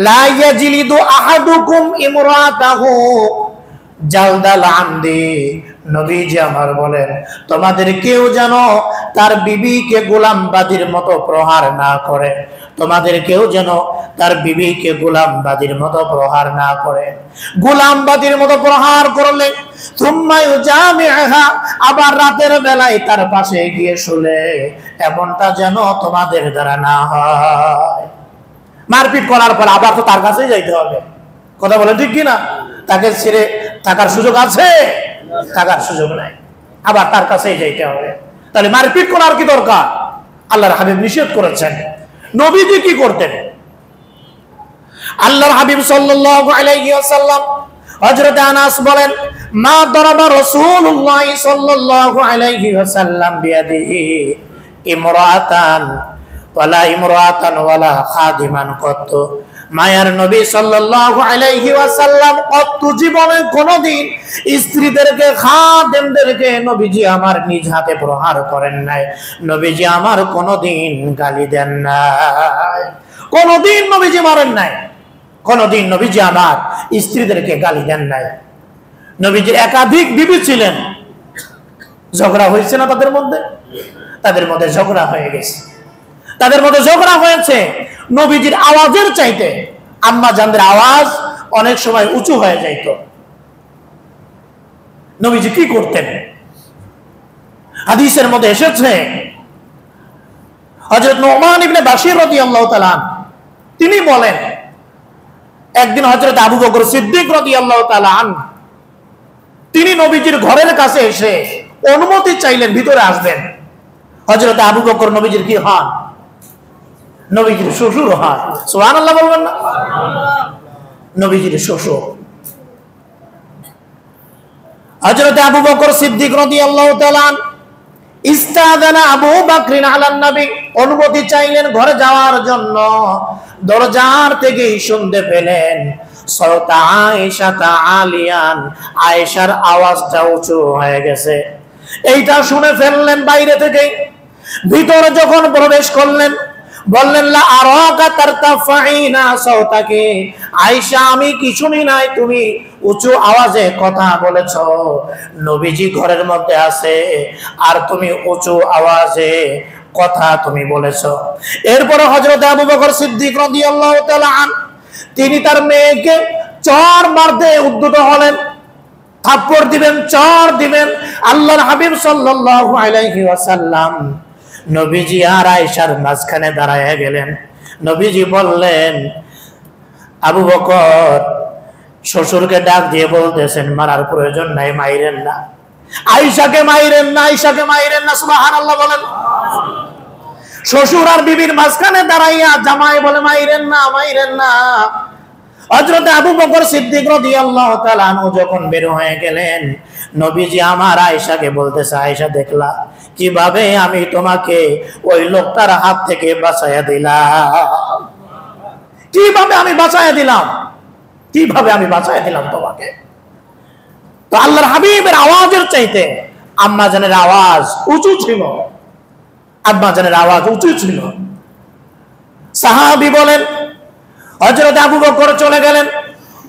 লা ইয়াজলিদু আহাদুকুম ইমরাতাহু জালদাল আমদি, নবীজি আমার বলেন, তোমাদের কেউ যেন তার বিবিকে গোলামবাদীর মতো প্রহার না করে। তোমাদের কেউ যেন তার বিবিকে গোলামবাদীর মতো প্রহার না করে। গোলামবাদীর মতো প্রহার করলে সুম্মা ইউজামিহা, আবার রাতের বেলায় তার পাশে গিয়ে শুলে, এমনটা যেন তোমাদের দ্বারা না হয়। মারপিট করার পর আবার তো তার কাছেই যাইতে হবে। কথা বলে ঠিক কিনা? তাকে ছেড়ে থাকার সুযোগ আছে? থাকার সুযোগ নাই, আবার তার কাছেই যাইতে হবে। তাহলে মারপিট করার কি দরকার? আল্লাহর হাবিব নিষেধ করেছেন। নবীজি কি করতেন? আল্লাহর হাবিব সাল্লাল্লাহু আলাইহি ওয়াসাল্লাম, হযরত আনাস বলেন, মা দারাবা রাসূলুল্লাহ সাল্লাল্লাহু আলাইহি ওয়াসাল্লাম বিয়াদিহি ইমরাতান ওয়ালা ইমরাতান ওয়ালা খাদিমান কত। মায়ার নবী সাল্লাল্লাহু আলাইহি ওয়াসাল্লাম কত জীবনে কোনদিন স্ত্রীদেরকে, খাদেমদেরকে নবীজি আমার নিজ হাতে প্রহার করেন নাই। নবীজি আমার কোনদিন গালি দেন নাই, কোনদিন নবীজি মারেন নাই, কোনদিন নবীজি আমার স্ত্রীদেরকে গালি দেন নাই। নবীজির একাধিক বিবি ছিলেন, ঝগড়া হয়েছে না তাদের মধ্যে? তাদের মধ্যে ঝগড়া হয়ে গেছে, তাদের মধ্যে ঝগড়া হয়েছে। নবীজির আওয়াজের চাইতে আম্মা জানদের আওয়াজ অনেক সময় উঁচু হয়ে যাইত। নবীজি কি করতেন? হাদিসের মধ্যে এসেছে, হযরত নুমান ইবনে বাশির রাদিয়াল্লাহু তাআলা তিনি বলেন, একদিন হযরত আবু বকর সিদ্দিক রাদিয়াল্লাহু তাআলা আনহু তিনি নবীজির ঘরের কাছে এসে অনুমতি চাইলেন ভিতরে আসবেন। হযরত আবু বকর নবীজির কি হন? নবীজির শ্বশুর হন। সুবহানাল্লাহ বলবেন না? নবীজির শ্বশুর। হযরত আবু বকর সিদ্দিক রাদিয়াল্লাহু তাআলা ইস্তাযানা আবু বকর আলান নবী, অনুমতি চাইলেন ঘরে যাওয়ার জন্য। দরজার থেকেই শুনতে পেলেন সাওতা আয়েশা আলিয়ান, আয়েশার আওয়াজটা উঁচু হয়ে গেছে। এইটা শুনে ফেললেন বাইরে থেকে। ভিতরে যখন প্রবেশ করলেন বললেন লা আরাকা তারতাফাইনা সাওতাকি, আয়েশা আমি কি শুনি নাই তুমি উঁচু আওয়াজে কথা বলেছো। নবীজি ঘরের মধ্যে আছে আর তুমি উঁচু আওয়াজে কথা তুমি বলেছো। এরপরে হযরত আবু বকর সিদ্দিক রাদিয়াল্লাহু তাআলা আনহু তিনি তার মেয়েকে চর মারতে উদ্যত হলেন। থাপ্পড় দিবেন, চর দিবেন। আল্লাহর হাবিব সাল্লাল্লাহু আলাইহি ওয়াসাল্লাম নবীজি আর আয়েশার মাঝখানে দাঁড়ায় গেলেন। নবীজি বললেন আবু বকর, শ্বশুরকে ডাক দিয়ে বলতেছেন মারার প্রয়োজন নাই, মাইরেন না, আয়েশাকে মাইরেন না, আয়েশাকে মাইরেন না। সুবহানাল্লাহ বলেন। শ্বশুর আর বিবির মাঝখানে দাঁড়াইয়া জামাই বলে মাইরেন না, মাইরেন না। হযরত আবু বকর সিদ্দিক রাদিয়াল্লাহু তাআলা আনহু যখন বের হয়ে গেলেন, নবীজি আমার আয়েশাকে বলতেছে আয়েশা দেখলা কিভাবে আমি তোমাকে ওই লোকটার হাত থেকে বাঁচাইয়া দিলাম, কিভাবে আমি বাঁচাইয়া দিলাম, কিভাবে আমি বাঁচাইয়া দিলাম তোমাকে। তো আল্লাহর হাবিবের আওয়াজের চাইতে আম্মা জানের আওয়াজ উঁচু ছিল, আব্বা জানের আওয়াজ উঁচু ছিল। সাহাবী বলেন হযরত আবু বকর চলে গেলেন।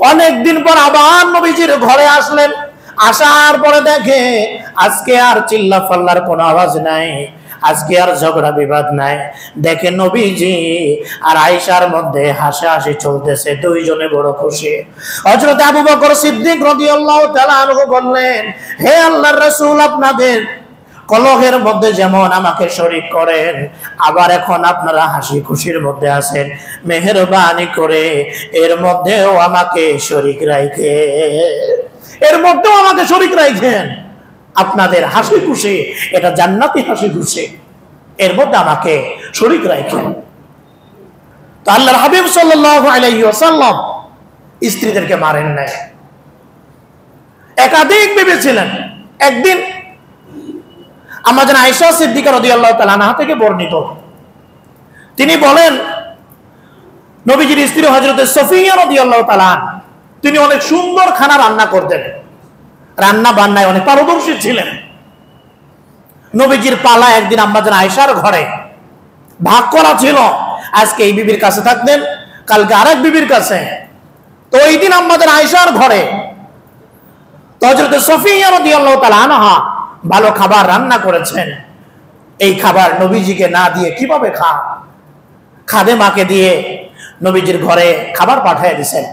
অনেকদিন পর আবার নবীজির ঘরে আসলেন। আসার পরে দেখে আজকে আর চিল্লা ফাল্লার কোনো আওয়াজ নাই, আজকে আর ঝগড়া বিবাদ নাই। দেখে নবীজি আর আয়েশার মধ্যে হাসাহাসি চলতেছে, দুইজনে বড় খুশি। হযরত আবু বকর সিদ্দিক রাদিয়াল্লাহু তাআলা আনহু বললেন হে আল্লাহর রাসূল, আপনাদের কলহের মধ্যে যেমন আমাকে শরীক করেন, আবার এখন আপনারা হাসি খুশির মধ্যে আছেন, মেহেরবানি করে এর মধ্যেও আমাকে শরীক রাখে, এর মধ্যেও আমাকে শরীক রাখেন। আপনাদের হাসি খুশি এটা জান্নাতি হাসি খুশি, এর মধ্যে আমাকে শরীক রাখেন। তো আল্লাহর হাবিব সাল্লাল্লাহু আলাইহি ওয়াসাল্লাম স্ত্রীদেরকে মারেন নাই। একাধিক ভেবেছিলেন। একদিন আম্মা জান আয়েশা সিদ্দিকা রাদিয়াল্লাহু তাআলা আনহা থেকে বর্ণিত, তিনি বলেন নবীজির স্ত্রী হযরত সফিয়া রাদিয়াল্লাহু তাআলা তিনি অনেক সুন্দর খানা রান্না করতেন, রান্না বান্নায় অনেক পারদর্শী ছিলেন। নবীজির পালা একদিন আম্মা জান আয়েশার ঘরে ভাগ করা ছিল, আজকে এই বিবির কাছে থাকতেন, কালকে আরেক বিবির কাছে। তো ওই দিন আম্মা জান আয়েশার ঘরে তো হযরত সফিয়া রাদিয়াল্লাহু তাআলা আনহা ভালো খাবার রান্না করেছেন। এই খাবার নবীজিকে না দিয়ে কিভাবে খাদেমাকে দিয়ে নবীজির ঘরে খাবার পাঠিয়ে দিয়েছেন।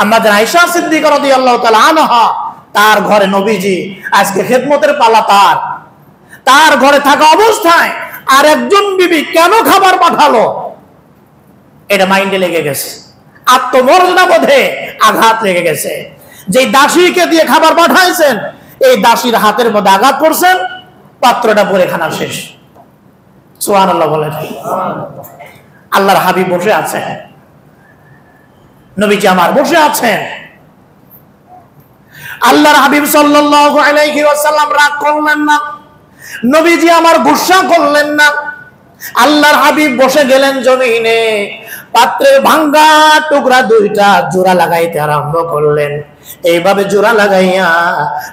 আম্মা জান আয়েশা সিদ্দিকা রাদিয়াল্লাহু তাআলা আনহা তার ঘরে নবীজি আজকে খেদমতের পালা, তার ঘরে থাকা অবস্থায় আর একজন বিবি কেন খাবার পাঠালো, এটা মাইন্ডে লেগে গেছে, আত্মমর্যাদা বোধে আঘাত লেগে গেছে। যে দাসীকে দিয়ে খাবার পাঠাইছেন এই দাসীর হাতের মধ্যে আঘাত করছেন, পাত্রটা পরে খানা শেষ। সুবহানাল্লাহ বলেন। আল্লাহর হাবিব বসে আছেন, নবীজি আমার বসে আছেন। আল্লাহর হাবিব সাল্লাল্লাহু আলাইহি ওয়াসাল্লাম রাগ করলেন না, নবীজি আমার গুসা করলেন না। আল্লাহর হাবিব বসে গেলেন জমিনে, পাত্রের ভাঙ্গা টুকরা দুইটা জোড়া লাগাইতে আরম্ভ করলেন। এইভাবে জোড়া লাগাইয়া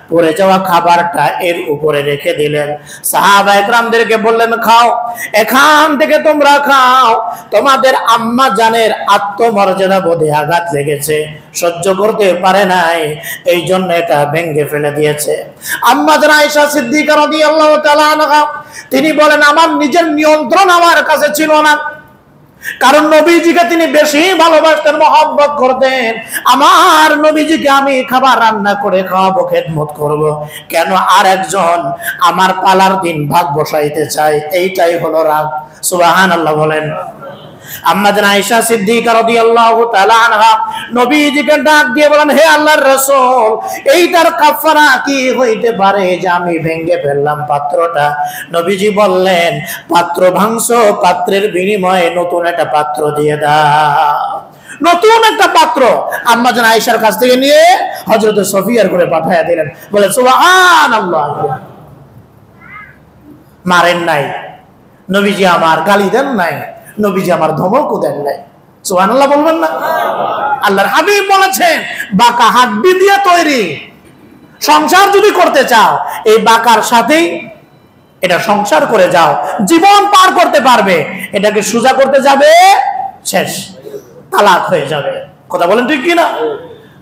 পড়ে যাওয়া খাবারটা এর উপরে রেখে দিলেন। সাহাবা একরামদেরকে বললেন খাও, এখান থেকে তোমরা খাও। তোমাদের আম্মা জানের আত্মমর্যাদা বোধে আঘাত লেগেছে, সহ্য করতে পারে নাই, এই জন্য এটা ভেঙে ফেলে দিয়েছে। আম্মা জান আয়েশা সিদ্দিকা রাদিয়াল্লাহু তাআলা আনহা তিনি বলেন আমার নিজের নিয়ন্ত্রণ আমার কাছে ছিল না, কারণ নবীজিকে তিনি বেশি ভালোবাসতেন, মহব্বত করতেন। আমার নবীজিকে আমি খাবার রান্না করে খাওয়াবো, খেদমত করব, কেন আর একজন আমার পালার দিন ভাগ বসাইতে চাই, এইটাই হলো রাগ। সুবহানাল্লাহ বলেন। আম্মা জান আয়েশা সিদ্দিকা রাদিয়াল্লাহু তাআলা আনহা নবীজিকে ডাক দিয়ে বলেন, হে আল্লাহর রাসূল, এইটার কাফারা কি হইতে পারে যে আমি ভেঙে ফেললাম পাত্রটা? নবীজি বললেন, পাত্র ভাঙছো, পাত্রের বিনিময়ে নতুন একটা পাত্র দিয়ে দাও। নতুন একটা পাত্র আম্মা জান আয়েশার কাছ থেকে নিয়ে হযরত সফিয়ার ঘরে পাঠিয়ে দিলেন। বলে সুবহানাল্লাহ। মারেন নাই নবীজি, আমার গালি দেন নাই নবীজি, আমার ধমকও দেন নাই। সুবহানাল্লাহ বলবেন না? আল্লাহর হাবিব বলেছেন, বাঁকা হাড্ডি দিয়ে তৈরি সংসার যদি করতে চাও, এই বাঁকার সাথেই এটা সংসার করে যাও, জীবন পার করতে পারবে। এটাকে সোজা করতে যাবে, শেষ, তালাক হয়ে যাবে। কথা বলেন ঠিক কিনা?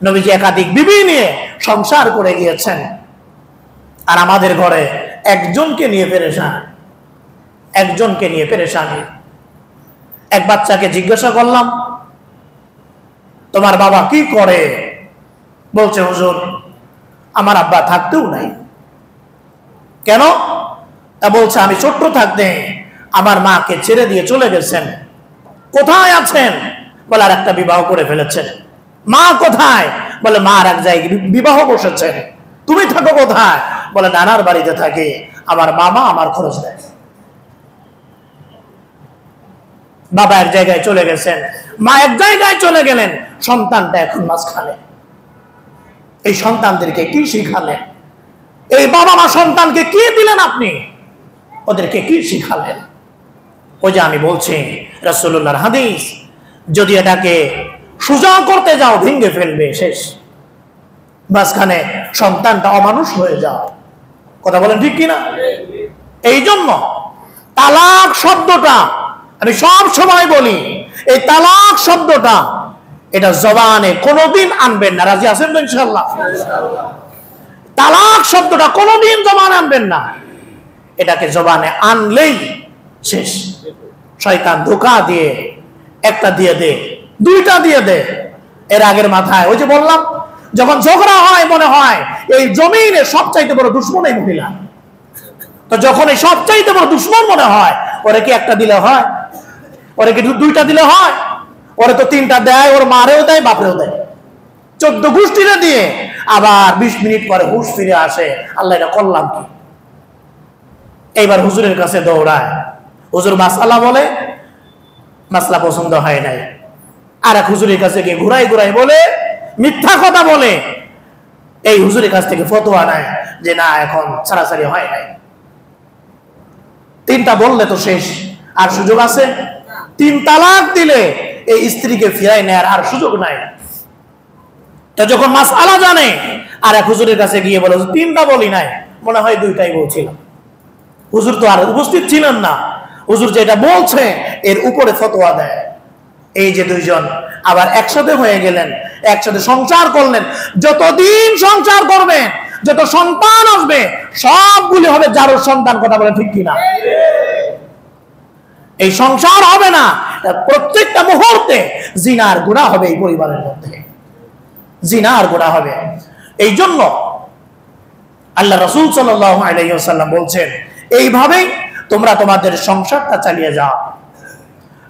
নবীজি একাধিক বিবি নিয়ে সংসার করে গিয়েছেন, আর আমাদের ঘরে একজনকে নিয়ে পেরেশান, একজনকে নিয়ে পেরেশানি। এক বাচ্চাকে জিজ্ঞাসা করলাম, তোমার বাবা কি করে? বলছে, হুজুর আমার আব্বা থাকতেও নাই। কেন? তা বলছে, আমি ছোট্ট থাকতে আমার মাকে ছেড়ে দিয়ে চলে গেছেন। কোথায় আছেন? বলে, আর একটা বিবাহ করে ফেলেছেন। মা কোথায়? বলে, মা আর এক জায়গায় বিবাহ বসেছেন। তুমি থাকো কোথায়? বলে, নানার বাড়িতে থাকি, আমার মামা আমার খরচ দেয়। বাবা এক জায়গায় চলে গেছেন, মা এক জায়গায় চলে গেলেন, সন্তানটা এখন মাঝখানে। এই সন্তানদেরকে কি শিখালেন? এই বাবা মা সন্তানকে কি দিলেন আপনি? ওদেরকে কি শিখালেন? ওই যে আমি বলছি রাসূলুল্লাহর হাদিস, যদি এটাকে সোজা করতে যাও ভেঙে ফেলবে, শেষ। মাঝখানে সন্তানটা অমানুষ হয়ে যাও। কথা বলেন ঠিক কিনা? এই জন্য তালাক শব্দটা আমি সব সময় বলি, এই তালাক শব্দটা এটা জবানে কোনোদিন আনবেন না। রাজি আছেন তো ইনশাআল্লাহ? তালাক শব্দটা কোনোদিন জবানে আনবেন না। এটাকে জবানে আনলেই শেষ। শয়তান ধোঁকা দিয়ে একটা দিয়ে দে, দুইটা দিয়ে দে। এর আগের মাথায় ওই যে বললাম, যখন ঝগড়া হয় মনে হয় এই জমিনে সবচাইতে বড় দুশ্মন এই মহিলা। তো যখন এই সবচাইতে বড় দুশ্মন মনে হয়, ওরে কি একটা দিলে হয়? ওরে কি দুইটা দিলে হয়? ওরে তো তিনটা দেয়, ওর মারেও দেয়, বাপরেও দেয়, 14 গোষ্ঠীরে দিয়ে আবার 20 মিনিট পরে হুঁশ ফিরে আসে, আল্লাহ এটা করলাম কি? এইবার হুজুরের কাছে দৌড়ায়, হুজুর মাসআলা বলে, মাসলা পছন্দ হয় নাই। আর এক হুজুরের কাছে গিয়ে ঘুরাই ঘুরাই বলে, মিথ্যা কথা বলে, এই হুজুরের কাছ থেকে ফতোয়া নেয় যে না, এখন ছাড়াছাড়ি হয় নাই। তিনটা বললে তো শেষ, আর সুযোগ আছে? 3 তালাক দিলে এই স্ত্রীকে ফিরাই নেয়ার আর সুযোগ নাই। তো যখন মাসআলা জানে, আর এক হুজুরের কাছে গিয়ে বলে, 3টা বলি নাই, মনে হয় 2টাই বলছিলাম। হুজুর তো আর উপস্থিত ছিলেন না, হুজুর যেটা বলছে এর উপরে ফতোয়া দেয়। এই যে দুইজন আবার একসাথে হয়ে গেলেন, একসাথে সংসার করলেন। যতদিন সংসার করবেন, যত সন্তান আসবে, সবগুলি হবে যারোর সন্তান। কথা বলে ঠিক কিনা? এই সংসার হবে না, প্রত্যেকটা মুহূর্তে জিনার গুনাহ হবে এই পরিবারের মধ্যে, জিনার গুনাহ হবে। এই জন্য আল্লাহ রাসূল সাল্লাল্লাহু আলাইহি ওয়াসাল্লাম বলছেন, এইভাবেই তোমরা তোমাদের সংসারটা চালিয়ে যাও।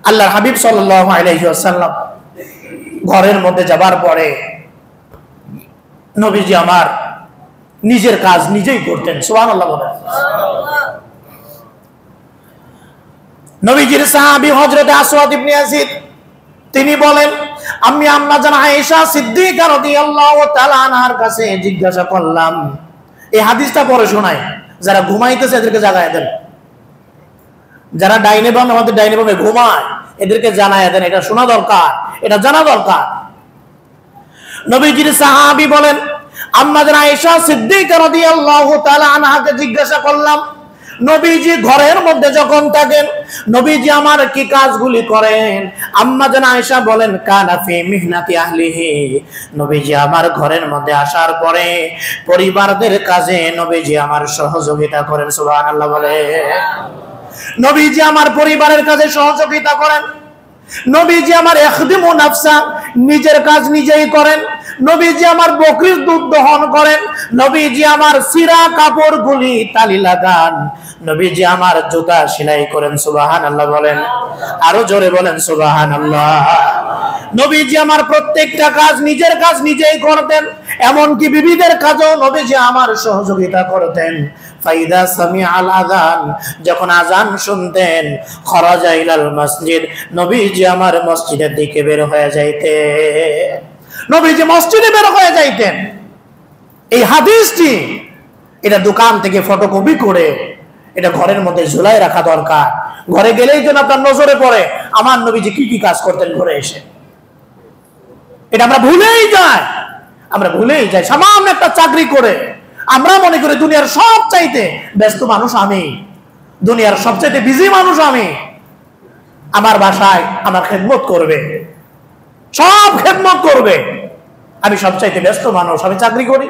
আল্লাহর হাবিব সাল্লাল্লাহু আলাইহি ওয়াসাল্লাম ঘরের মধ্যে যাবার পরে নবীজি আমার নিজের কাজ নিজেই করতেন। সুবহানাল্লাহ বলেন। নবীজির সাহাবী হযরত আসওয়াদ ইবনে ইয়াজিদ তিনি বলেন, আমি আম্মা জান আয়েশা সিদ্দিকা রাদিয়াল্লাহু তাআলা আনহার কাছে জিজ্ঞাসা করলাম। এই হাদিসটা পড়ে শোনায়, যারা ঘুমাইতেছে এদেরকে জাগায় দেন, যারা ডাইনে বামে আমাদের ডাইনে বামে ঘুমায় এদেরকে জানায় দেন, এটা শোনা দরকার, এটা জানা দরকার। নবীজির সাহাবী বলেন, আম্মা জান আয়েশা সিদ্দিকা রাদিয়াল্লাহু তাআলা আনহাকে জিজ্ঞাসা করলাম, নবীজি ঘরের মধ্যে যখন থাকেন নবীজি আমার কি কাজগুলি করেন? আম্মা জান আয়েশা বলেন, কানা ফি মিহনাতি আহলিহি, নবীজি আমার ঘরের মধ্যে আসার পরে পরিবারদের কাজে নবীজি আমার সহযোগিতা করেন। সুবহানাল্লাহ বলে। নবীজি আমার পরিবারের কাজে সহযোগিতা করেন। নবীজি আমার ইখদিমু নাফসা, নিজের কাজ নিজেই করেন। নবীজি আমার বকরির দুধ দহন করেন, নবীজি আমার সিরা কাপড়গুলি তালি লাগান, নবীজি আমার জুতা সেলাই করেন। সুবহানাল্লাহ বলেন, আরো জোরে বলেন সুবহানাল্লাহ। নবীজি আমার প্রত্যেকটা কাজ, নিজের কাজ নিজেই করতেন, এমনকি বিবিদের কাজও নবীজি আমার সহযোগিতা করতেন। ফাইদা সামিআল আযান, যখন আযান শুনতেন, খরাজা ইলাল মসজিদ, নবীজি আমার মসজিদের দিকে বের হয়ে যাইতেন। নবীজি মসজিদে বের হয়ে যাইতেন। এই হাদিসটি এটা দোকান থেকে ফটোকপি করে এটা ঘরের মধ্যে ঝুলাই রাখা দরকার। ঘরে গেলেই যেন আপনার নজরে পড়ে আমার নবীজি কি কি কাজ করতেন ঘরে এসে। এটা আমরা ভুলেই যাই, আমরা ভুলেই যাই। সামান্য একটা চাকরি করে আমরা মনে করি দুনিয়ার সব চাইতে ব্যস্ত মানুষ আমি, দুনিয়ার সবচাইতে বিজি মানুষ আমি, আমার বাসায় আমার খেদমত করবে, সব খেদমত করবে, আমি সবচাইতে ব্যস্ত মানুষ, আমি চাকরি করি।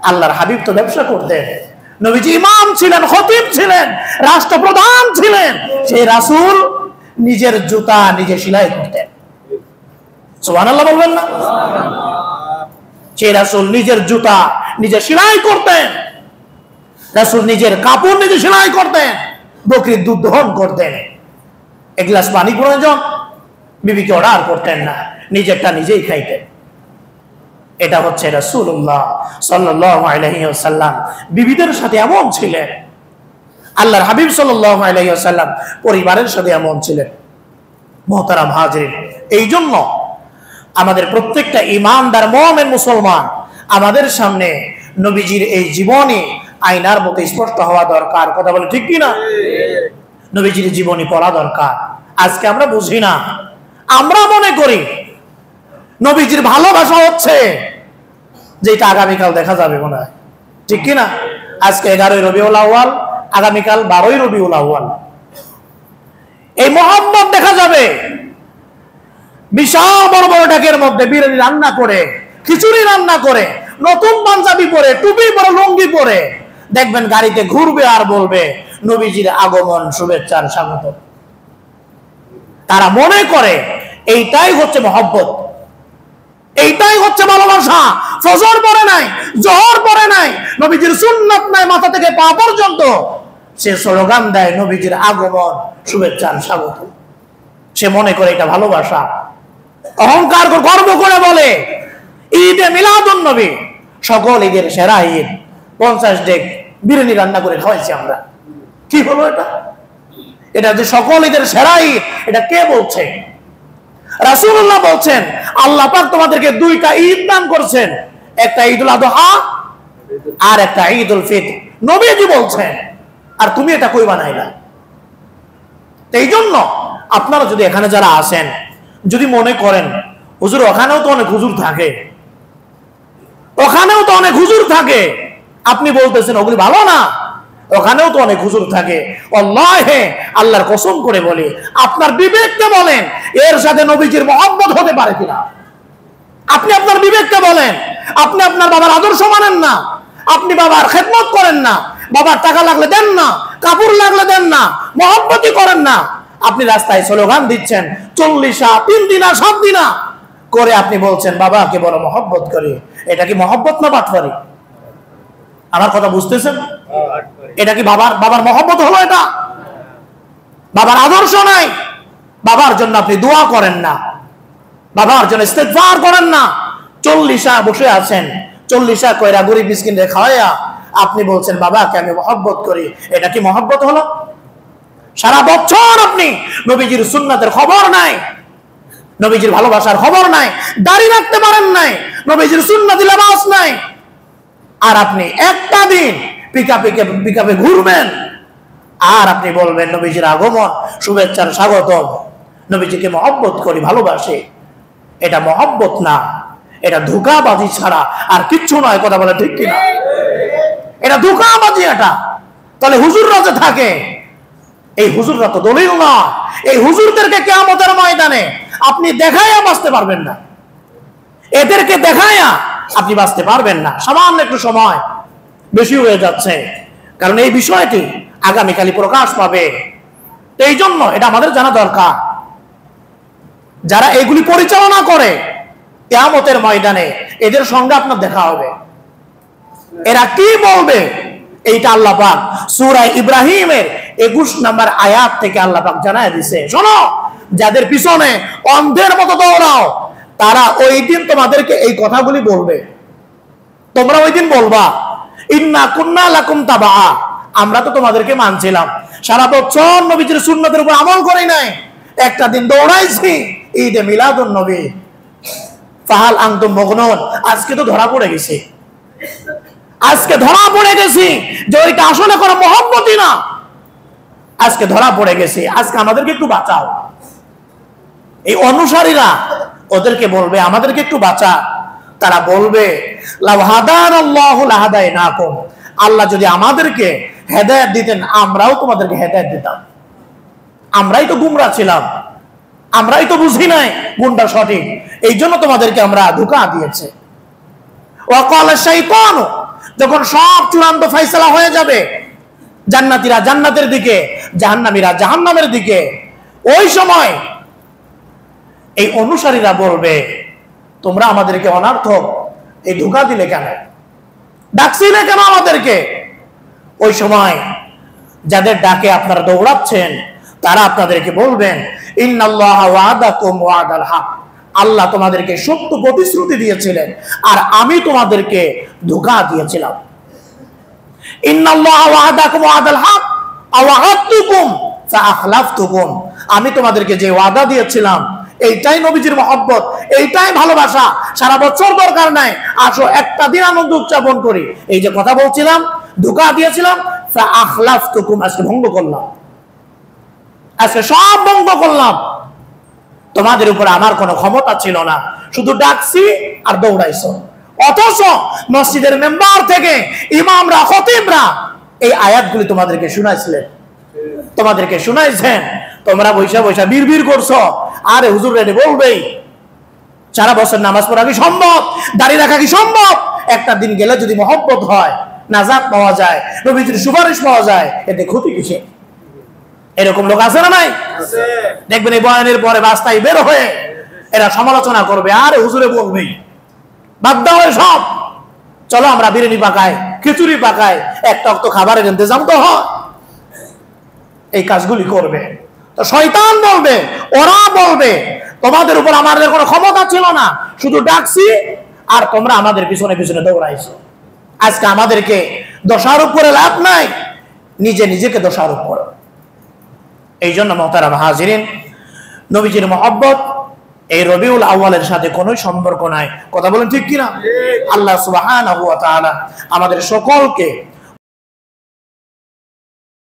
আল্লাহর হাবিব তো ব্যবসা করতেন, নবীজি ইমাম ছিলেন, খতিব ছিলেন, রাষ্ট্রপ্রধান ছিলেন, সেই রাসূল নিজের জুতা নিজে সেলাই করতেন। সুবহানাল্লাহ বলবেন না? সেই রাসূল নিজের জুতা নিজে সেলাই করতেন, রাসূল নিজের কাপড় নিজে সেলাই করতেন, বকরির দুধ দহন করতেন। এক গ্লাস পানি প্রয়োজন, বিবিকে অর্ডার করতেন না, নিজেরটা নিজেই খাইতেন। এটা হচ্ছে রাসূলুল্লাহ সাল্লাল্লাহু আলাইহি ওয়াসাল্লাম বিবিদের সাথে এমন ছিলেন। আল্লাহর হাবিব সাল্লাল্লাহু আলাইহি ওয়াসাল্লাম পরিবারের সাথে এমন ছিলেন। মুহতারাম হাজিরিন, এই জন্য আমাদের প্রত্যেকটা ঈমানদার মুমিন মুসলমান আমাদের সামনে নবীজির এই জীবনী আয়নার মতো স্পষ্ট হওয়া দরকার। কথা বলে ঠিক কি না? নবীজির জীবনী পড়া দরকার। আজকে আমরা বুঝি না, আমরা মনে করি নবীজির ভালোবাসা হচ্ছে যেটা আগামীকাল দেখা যাবে মনে হয়, ঠিক কি না? আজকে 11ই রবিউল আউয়াল, আগামীকাল 12ই রবিউল আউয়াল। এই মুহাম্মদ দেখা যাবে বিশাল বড় বড় ঢাকের মধ্যে বিরিয়ানি রান্না করে, খিচুড়ি রান্না করে, নতুন পাঞ্জাবি পরে, টুপি পরে, লুঙ্গি পরে দেখবেন গাড়িতে ঘুরবে আর বলবে নবীজির আগমন, শুভেচ্ছার স্বাগত। তারা মনে করে এইটাই হচ্ছে মহব্বত, এইটাই হচ্ছে ভালোবাসা। ফজর পড়ে নাই, জোহর পড়ে নাই, নবীজির সুন্নাত নাই মাথা থেকে পা পর্যন্ত, সে স্লোগান দেয় নবীজির আগমন, শুভেচ্ছার স্বাগত। সে মনে করে এটা ভালোবাসা। অহংকার গর্ব করে বলে ঈদে মিলাদুন নবী, সকল ঈদের সেরা ঈদ, 50 ডেক বিরিয়ানি রান্না করে খাওয়াইছি আমরা। কি হলো এটা? এটা যে সকল ঈদের সেরা ঈদ, এটা কে বলছে? রাসূলুল্লাহ বলছেন আল্লাহ পাক তোমাদেরকে দুইটা ঈদ দান করেছেন, একটা ঈদুল আযহা আর একটা ঈদুল ফিতর। নবীজি বলছেন, আর তুমি এটা কই বানাইলা? এই জন্য আপনারা যদি এখানে যারা আছেন, যদি মনে করেন হুজুর ওখানেও তো অনেক হুজুর থাকে, ওখানেও তো অনেক হুজুর থাকে, আপনি বলতেছেন ওগুলি ভালো না, ওখানেও তো অনেক হুজুর থাকে, আল্লাহে আল্লাহর কসম করে বলি আপনার বিবেককে বলেন এর সাথে নবীজির মহব্বত হতে পারে কিনা। আপনি আপনার বিবেককে বলেন, আপনি আপনার বাবার আদর্শ মানেন না, আপনি বাবার খেদমত করেন না, বাবার টাকা লাগলে দেন না, কাপড় লাগলে দেন না, মহব্বতই করেন না, আপনি রাস্তায় স্লোগান দিচ্ছেন 40 3 দিনা 7 দিনা করে, আপনি বলছেন বাবাকে বড় মহব্বত করি। এটা কি মহব্বত না বাটফারি? আমার কথা বুঝতেছেন? এটা কি বাবার মহব্বত হলো? এটা বাবার আদর্শ নাই। বাবার জন্য আপনি দোয়া করেন না, বাবার জন্য ইস্তেগফার করেন না। 40 বসে আছেন, 40 কইরা গরিব মিসকিনদের খাওয়াইয়া আপনি বলছেন বাবাকে আমি মহব্বত করি। এটা কি মহব্বত হলো? সারা বছর আপনি নবীজির সুন্নাতের খবর নাই, নবীজির ভালোবাসার খবর নাই, দাড়ি রাখতে পারেন নাই, নবীজির সুন্নতি লেবাস নাই, আর আপনি একটা দিন পিকআপে ঘুরবেন আর আপনি বলবেন নবীজির আগমন, শুভেচ্ছার স্বাগতম, নবীজিকে মহব্বত করি, ভালোবাসি। এটা মহব্বত না, এটা ধোঁকাবাজি ছাড়া আর কিচ্ছু নয়। কথা বলে ঠিক কিনা? এটা ধোঁকাবাজি। এটা তাহলে হুজুররা যে থাকে, এই হুজুররা তো দলিল না। এই হুজুরদেরকে কিয়ামতের ময়দানে আপনি দেখাইয়া বাঁচতে পারবেন না, এদেরকে দেখাইয়া আপনি বাঁচতে পারবেন না। সামান্য একটু সময় বেশি হয়ে যাচ্ছে, কারণ এই বিষয়টি আগামীকালই প্রকাশ পাবে। এই জন্য এটা আমাদের জানা দরকার। যারা এগুলি পরিচালনা করে কিয়ামতের ময়দানে এদের সঙ্গে আপনার দেখা হবে। এরা কি বলবে এইটা আল্লাহ পাক সূরা ইব্রাহিমের 21 নম্বর আয়াত থেকে আল্লাহ পাক জানায় দিয়েছে, শোনো, যাদের পিছনে অন্ধের মতো দৌড়াও তারা ওই দিন তোমাদেরকে এই কথাগুলি বলবে। তোমরা ওই দিন বলবা, ইন্না কুন্না লাকুম তাবা, আমরা তো তোমাদেরকে মানছিলাম, সারা বছর নবীজির সুন্নতের উপর আমল করি নাই, একটা দিন দৌড়াইছি ঈদে মিলাদুন নবী, ফাহাল আনতুম মুগনুন, আজকে তো ধরা পড়ে গেছি, আজকে ধরা পড়ে গেছি যে ওইটা আসলে কোনো মহব্বতই না, আজকে ধরা পড়ে গেছি, আজকে আমাদেরকে একটু বাঁচাও। এই অনুসারীরা ওদেরকে বলবে আমাদেরকে একটু বাঁচা। তারা বলবে লাউ হাদানাল্লাহু লাহাদাইনাকুম, আল্লাহ যদি আমাদেরকে হেদায়েত দিতেন আমরাও তোমাদেরকে হেদায়েত দিতাম, আমরাই তো গুমরা ছিলাম, আমরাই তো বুঝি নাই কোনটা সঠিক, এই জন্য তোমাদেরকে আমরা ধোঁকা দিয়েছে। ওয়াকালা শাইতান, যখন সব চূড়ান্ত ফয়সালা হয়ে যাবে, জান্নাতীরা জান্নাতের দিকে, জাহান্নামীরা জাহান্নামের দিকে, ওই সময় এই অনুসারীরা বলবে তোমরা আমাদেরকে অনার্থক এই ধোঁকা দিলে কেন, ডাকছিলে কেন আমাদেরকে? ওই সময় যাদের ডাকে আপনারা দৌড়াচ্ছেন তারা আপনাদেরকে বলবেন ইন্নাল্লাহা ওয়াদাকুম ওয়াদাল হক, আল্লাহ তোমাদেরকে সত্য প্রতিশ্রুতি দিয়েছিলেন আর আমি তোমাদেরকে ধোঁকা দিয়েছিলাম। ইন্নাল্লাহা ওয়াদাকুম ওয়াদাল হক আও ওয়া'আদতুকুম ফাআখলাফতুকুম, আমি তোমাদেরকে যে ওয়াদা দিয়েছিলাম এইটাই নবীজির মহব্বত, এইটাই ভালোবাসা, সারা বছর দরকার নাই, আসো একটা দিন আনন্দ উদযাপন করি, এই যে কথা বলছিলাম ধোঁকা দিয়েছিলাম, ফাআখলাফতুকুম, আজকে ভঙ্গ করলাম, আজকে সব ভঙ্গ করলাম, তোমাদের উপর আমার কোনো ক্ষমতা ছিল না, শুধু ডাকছি আর দৌড়াইছো। অথচ মসজিদের মেম্বার থেকে ইমামরা খতিবরা এই আয়াতগুলি তোমাদেরকে শুনাইছিলেন, তোমাদেরকে শুনাইছেন, তোমরা বৈশা বৈশা বিড়বিড় করছো, আরে হুজুর রেডি বলবেই সারা বছর নামাজ পড়া কি সম্ভব, দাঁড়িয়ে রাখা কি সম্ভব, একটা দিন গেলে যদি মহব্বত হয়, নাজাত পাওয়া যায়, নবীজির সুপারিশ পাওয়া যায়, এতে ক্ষতি কিসে? এরকম লোক আছে না নাই? দেখবেন এই বয়ানের পরে রাস্তায় বের হয়ে এরা সমালোচনা করবে, আরে হুজুরে বলবেই, বাদ দাও সব, চলো আমরা বিরিয়ানি পাকাই, খিচুড়ি পাকাই, একটা অক্ত খাবারের ইন্তজাম তো হয়, এই কাজগুলি করবে। তো শয়তান বলবে, ওরা বলবে তোমাদের উপর আমাদের কোনো ক্ষমতা ছিল না, শুধু ডাকছি আর তোমরা আমাদের পিছনে পিছনে দৌড়াইছো, আজকে আমাদেরকে দোষারোপ করে লাভ নাই, নিজে নিজেকে দোষারোপ করো। এই জন্য মুহতারাম হাজিরিন, নবীজির মহব্বত এই রবিউল আউয়ালের সাথে কোনো সম্পর্ক নাই, কথা বলেন ঠিক কিনা? আল্লাহ সুবহানাহু ওয়া তাআলা আমাদের সকলকে